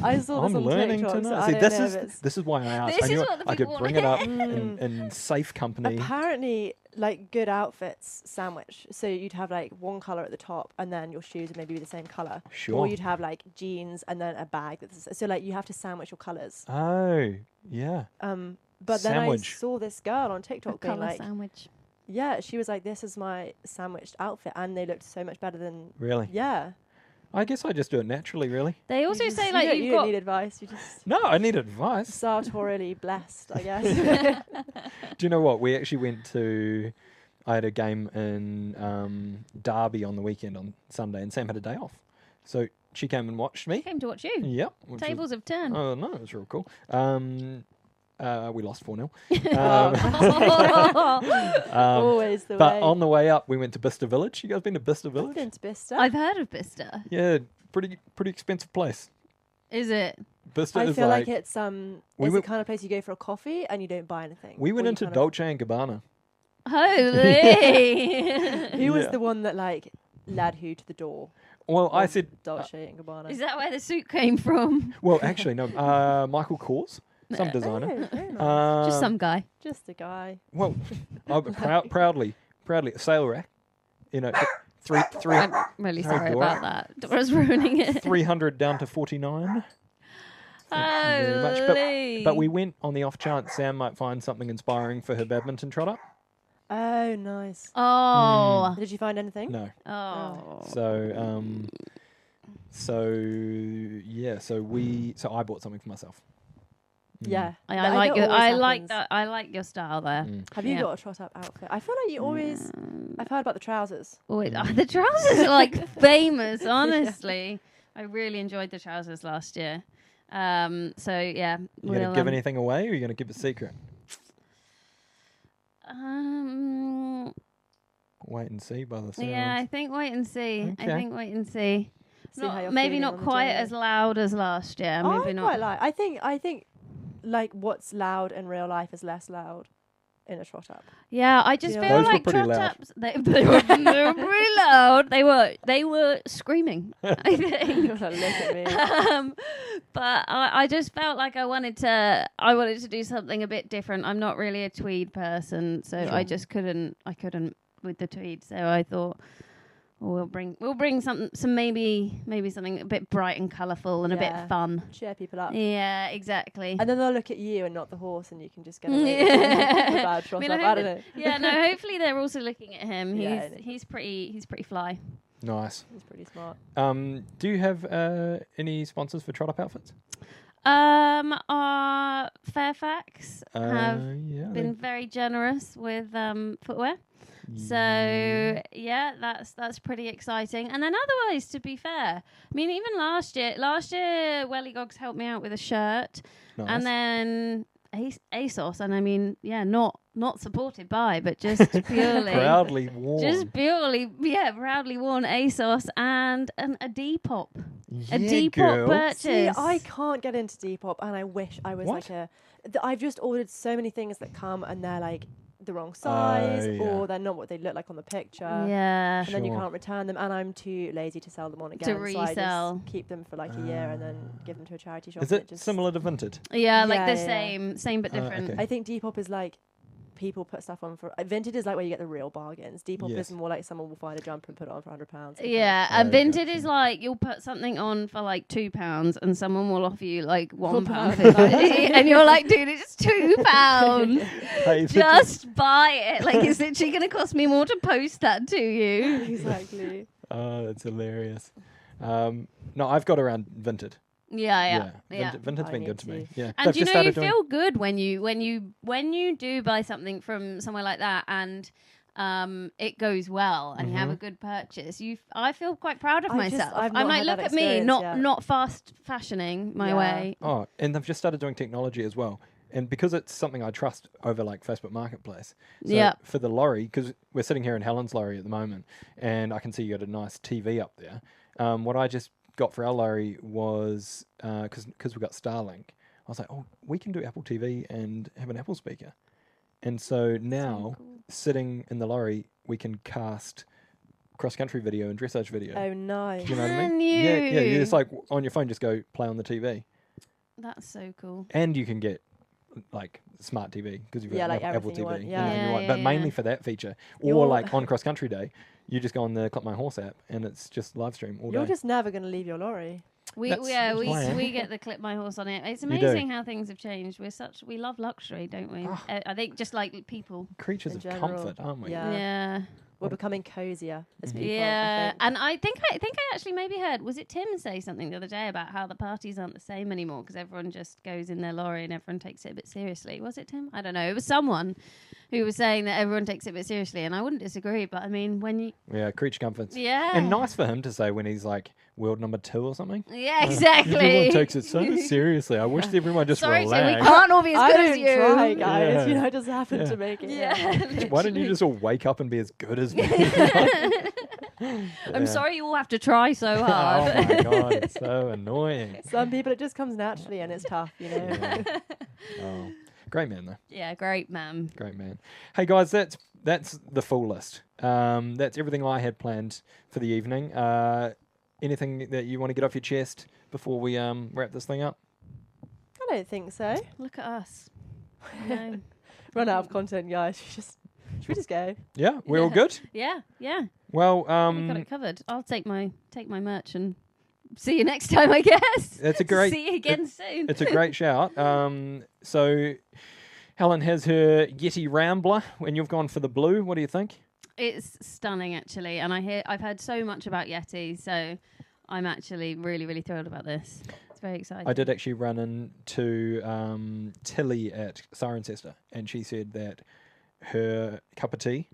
I saw this I'm on learning TikTok. So tonight. I See, don't this know is if it's... this is why I asked. This I is knew what the I could people bring want it up to in safe company. Apparently, like, good outfits sandwich. So you'd have, like, one colour at the top, and then your shoes would maybe be the same colour. Sure. Or you'd have, like, jeans and then a bag. So, like, you have to sandwich your colours. Oh, yeah. But then I Sandwich. saw this girl on A TikTok being colour like, sandwich. yeah, she was like, this is my sandwiched outfit. And they looked so much better than, Really? yeah. I guess I just do it naturally, really. They also You say just- like you you've don't got. need advice. You just No, I need advice. sartorially blessed, I guess. Do you know what? We actually went to. I had a game in Derby on the weekend on Sunday, and Sam had a day off, so she came and watched me. Came to watch you. Yep. which was- Tables have turned. Oh no, it was real cool. We lost 4-0. Always the But way. on the way up, we went to Bicester Village. You guys been to Bicester I've Village? been to Bicester. I've heard of Bicester. Yeah, pretty expensive place. Is it? Bicester I is feel like like it's we the went- kind of place you go for a coffee and you don't buy anything. we went Or you into kind of- Dolce and Gabbana. Holy! Who was Yeah. the one that like led who to the door? Well, I of said, Dolce and Gabbana. Is that where the suit came from? well, actually no. Michael Kors, some designer. Oh, very nice. Just some guy. Just a guy. Well, proudly, sail rack. You know, three, I'm really Sorry, sorry Dora. about that. Dora's ruining it. 300 down to 49. very much, Holy! But we went on the off chance Sam might find something inspiring for her badminton trot up. Oh, nice. Oh. Did you find anything? No. Oh. So yeah, so I bought something for myself. Yeah. I That like always I like happens. that. I like your style there. Have you Yeah. got a trot up outfit? I feel like you always. I've heard about the trousers. Wait, the trousers are like famous, honestly. I really enjoyed the trousers last year. So yeah. You gonna give anything away, or are you gonna keep a secret? Wait and see by the sounds. Yeah, I think wait and see. I Okay. think wait and see. See how you're maybe feeling not on the quite day. as loud as last year. Maybe I not. quite like. I think like what's loud in real life is less loud in a trot up. Yeah, I just You know, feel Those were like pretty trot loud. ups. They were pretty loud. They were screaming. I think. Look at me. But I just felt like I wanted to do something a bit different. I'm not really a tweed person, so I just couldn't with the tweed. So I thought, we'll bring some maybe something a bit bright and colourful and a bit fun. Cheer people up. Yeah, exactly. And then they'll look at you and not the horse, and you can just get away with a bad trot up. I don't know. Yeah, no. Hopefully they're also looking at him. Yeah, He's pretty fly. Nice. He's pretty smart. Do you have any sponsors for Trot Up outfits? Fairfax have been very generous with footwear. So yeah, that's pretty exciting. And then otherwise, to be fair, I mean, even last year, Welly Gogs helped me out with a shirt, Nice. and then ASOS, and I mean, yeah, not supported by, but just purely proudly worn. proudly worn ASOS and a Depop. A Yeah, Depop girl. purchase. See, I can't get into Depop, and I wish I was What? I've just ordered so many things that come, and they're like the wrong size, yeah. or they're not what they look like on the picture. Yeah. And then you Sure. can't return them, and I'm too lazy to sell them on again. To So I resell. just keep them for like a year and then give them to a charity shop. Is and it just similar to Vinted? Yeah, like Yeah, the yeah. same but different. okay. I think Depop is like people put stuff on for Vinted is like where you get the real bargains. Depop Yes. is more like someone will find a jumper and put it on for £100. Yeah, Oh, and Vinted gotcha. is like you'll put something on for like £2 and someone will offer you like £1, £1. and you're like, dude, it's £2. Hey, Just buy it. Like, it's literally going to cost me more to post that to you. Exactly. Oh, that's hilarious. No, I've got around Vinted. Yeah. Vinted's I been need good to me. to. Yeah. And They've you just know, you started doing- feel good when you do buy something from somewhere like that, and it goes well, and you have a good purchase. I feel quite proud of myself. I've I'm not like, had look that at me, experience yet. not fast fashioning my Yeah. way. Oh, and they've just started doing technology as well. And because it's something I trust over like Facebook Marketplace. So Yeah. for the lorry, because we're sitting here in Helen's lorry at the moment, and I can see you got a nice TV up there. What I just got for our lorry was, because we got Starlink, I was like, oh, we can do Apple TV and have an Apple speaker. And so now, sitting in the lorry, we can cast cross-country video and dressage video. Oh, nice. Do you know what I Can mean? Yeah, you? you just like on your phone, just go play on the TV. That's so cool. And you can get like smart TV because you've got Yeah, like Apple everything TV. you want, yeah. everything you want. Yeah, But yeah, mainly yeah. for that feature. Or You're- like on cross country day, you just go on the Clip My Horse app and it's just live stream all You're day. just never going to leave your lorry. We That's the plan. we get the Clip My Horse on it. It's You do. amazing how things have changed. We love luxury, don't we? Ah. I think just like people. Creatures in of general. comfort, aren't we? Yeah. Yeah. We're becoming cozier as people. Yeah, I think. and I think I actually maybe heard, was it Tim say something the other day about how the parties aren't the same anymore because everyone just goes in their lorry and everyone takes it a bit seriously. Was it Tim? I don't know. It was someone who was saying that everyone takes it a bit seriously, and I wouldn't disagree. But I mean, when you Yeah, creature comforts. yeah, And nice for him to say when he's like world number 2 or something. yeah, exactly. Everyone takes it so seriously. I wish everyone just Sorry, Tim, we relaxed. can't all be as I good don't as you. try, guys. Yeah. You know, I just happen Yeah. to make it. Yeah. Why don't you just all wake up and be as good as me? I'm sorry you all have to try so hard. Oh my god, it's so annoying. Some people, it just comes naturally and it's tough, you know. Yeah. Oh, great man though. Yeah, great, man. Great man. Hey guys, that's the full list. That's everything I had planned for the evening. Anything that you want to get off your chest before we wrap this thing up? I don't think so. Look at us. No. Run out of content, guys. Should we just go? Yeah, we're all good. Yeah. Well, We got it covered. I'll take my merch and see you next time, I guess. It's a great. See you again soon. It's a great shout. So Helen has her Yeti Rambler, and you've gone for the blue. What do you think? It's stunning, actually, and I've heard so much about Yeti, so I'm actually really, really thrilled about this. It's very exciting. I did actually run into Tilly at Cirencester, and she said that her cup of tea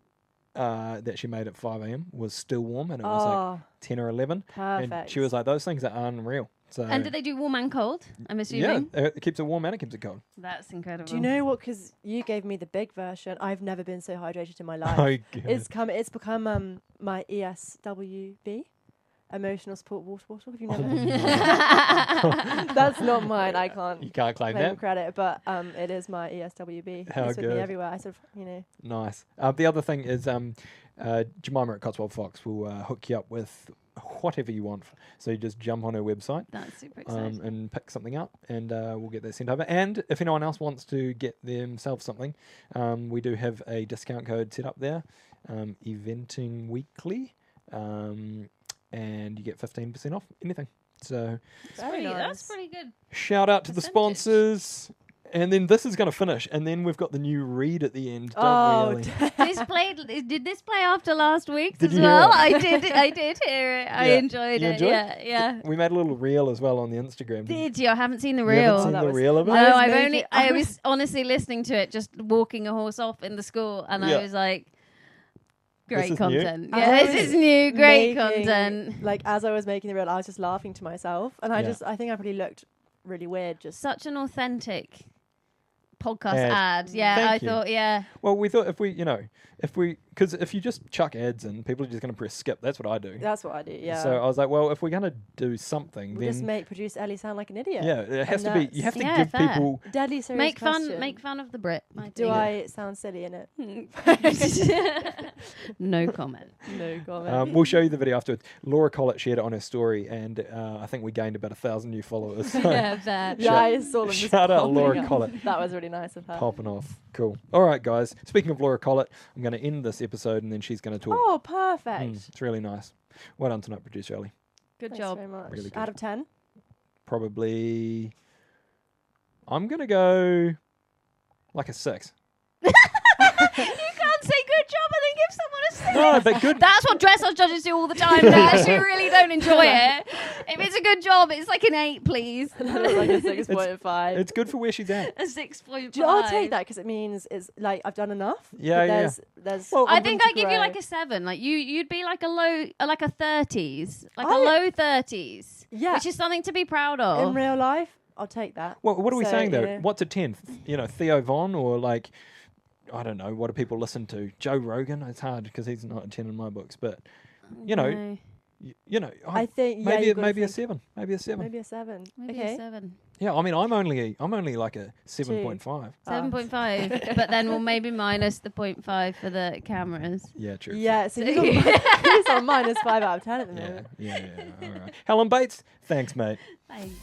that she made at 5 a.m. was still warm, and it was like 10 or 11. Perfect. And she was like, those things are unreal. So And do they do warm and cold? I'm yeah, assuming. it keeps it warm and it keeps it cold. That's incredible. Do you know what? Because you gave me the big version. I've never been so hydrated in my life. Oh, God. It's become my ESWB. emotional support water bottle. Have you never? That's not mine. I can't. You can't claim claim that. credit, but it is my ESWB. How It's with me good. everywhere. I sort of, Nice. The other thing is Jemima at Cotswold Fox will hook you up with whatever you want. So you just jump on her website That's super exciting. and pick something up, and we'll get that sent over. And if anyone else wants to get themselves something, we do have a discount code set up there, Eventing Weekly, and you get 15% off anything. So That's pretty good. shout out to the Percentage. sponsors. And then this is going to finish, and then we've got the new read at the end, don't we, Ellie? Did this play after last week's Did as you hear well? it? I did hear it. I Yeah. enjoyed You it. enjoyed Yeah. We made a little reel as well on the Instagram. Did you? I haven't seen the You haven't reel. seen that the was- reel of it? No, I was I've making- only. I was honestly listening to it, just walking a horse off in the school, and Yeah. I was like, "Great is new? content! I Yeah, was this is new. Great making- content." Like as I was making the reel, I was just laughing to myself, and I Yeah. think I probably looked really weird. Just Such an authentic podcast Ad. ad. Yeah, Thank I you. thought. Yeah, Well, we thought because if you just chuck ads in, people are just going to press skip. That's what I do. that's what I do. Yeah. So I was like, well, if we're going to do something, we'll just then produce Ellie sound like an idiot. yeah, it has And to be. You have to Yeah, give fair. people. Deadly serious make question. fun of the Brit. I Do think. I sound silly in it? No comment. No comment. We'll show you the video afterwards. Laura Collett shared it on her story, and I think we gained about 1,000 new followers. So Yeah, that. yeah, I saw them. just shout out popping Laura up. Collett. That was really nice of her. Popping off. Cool. All right, guys. Speaking of Laura Collett, I'm going to end this episode, and then she's going to talk. Oh, perfect. It's really nice. Well done tonight, producer Ellie. Good Thanks job. very much. Really good. Out of 10. Probably. I'm going to go like a 6. You can't say good job and then give someone a 6. No, but good. That's what dressage judges do all the time. They actually really don't enjoy it. If it's a good job, it's like an 8, please. That was like a 6.5. It's good for where she's at. A 6.5. Do you know, I'll take that because it means it's like I've done enough. Yeah, but yeah, There's. Well, I room think to I give you grow. like a 7. Like you'd be like a low, like a 30s, like a I- low 30s. Yeah. Which is something to be proud of. In real life, I'll take that. Well, what are we So, saying though? yeah. What's a 10? Theo Von or like, I don't know. What do people listen to? Joe Rogan? It's hard because he's not a 10 in my books, but No, I think yeah, maybe you've gotta maybe a think- 7. Maybe a 7. Maybe a 7. maybe okay. a 7. Yeah, I mean, I'm only like a 7.5. 7.5. But then we'll maybe minus the 0.5 for the cameras. Yeah, true. Yeah, so he's on -5 out of 10 at the Yeah, moment. yeah. All right. Helen Bates, thanks, mate. Thanks.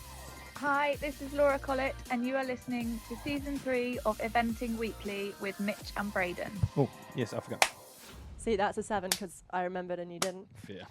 Hi, this is Laura Collett, and you are listening to season 3 of Eventing Weekly with Mitch and Braden. Oh, yes, I forgot. See, that's a 7 because I remembered and you didn't. Fair.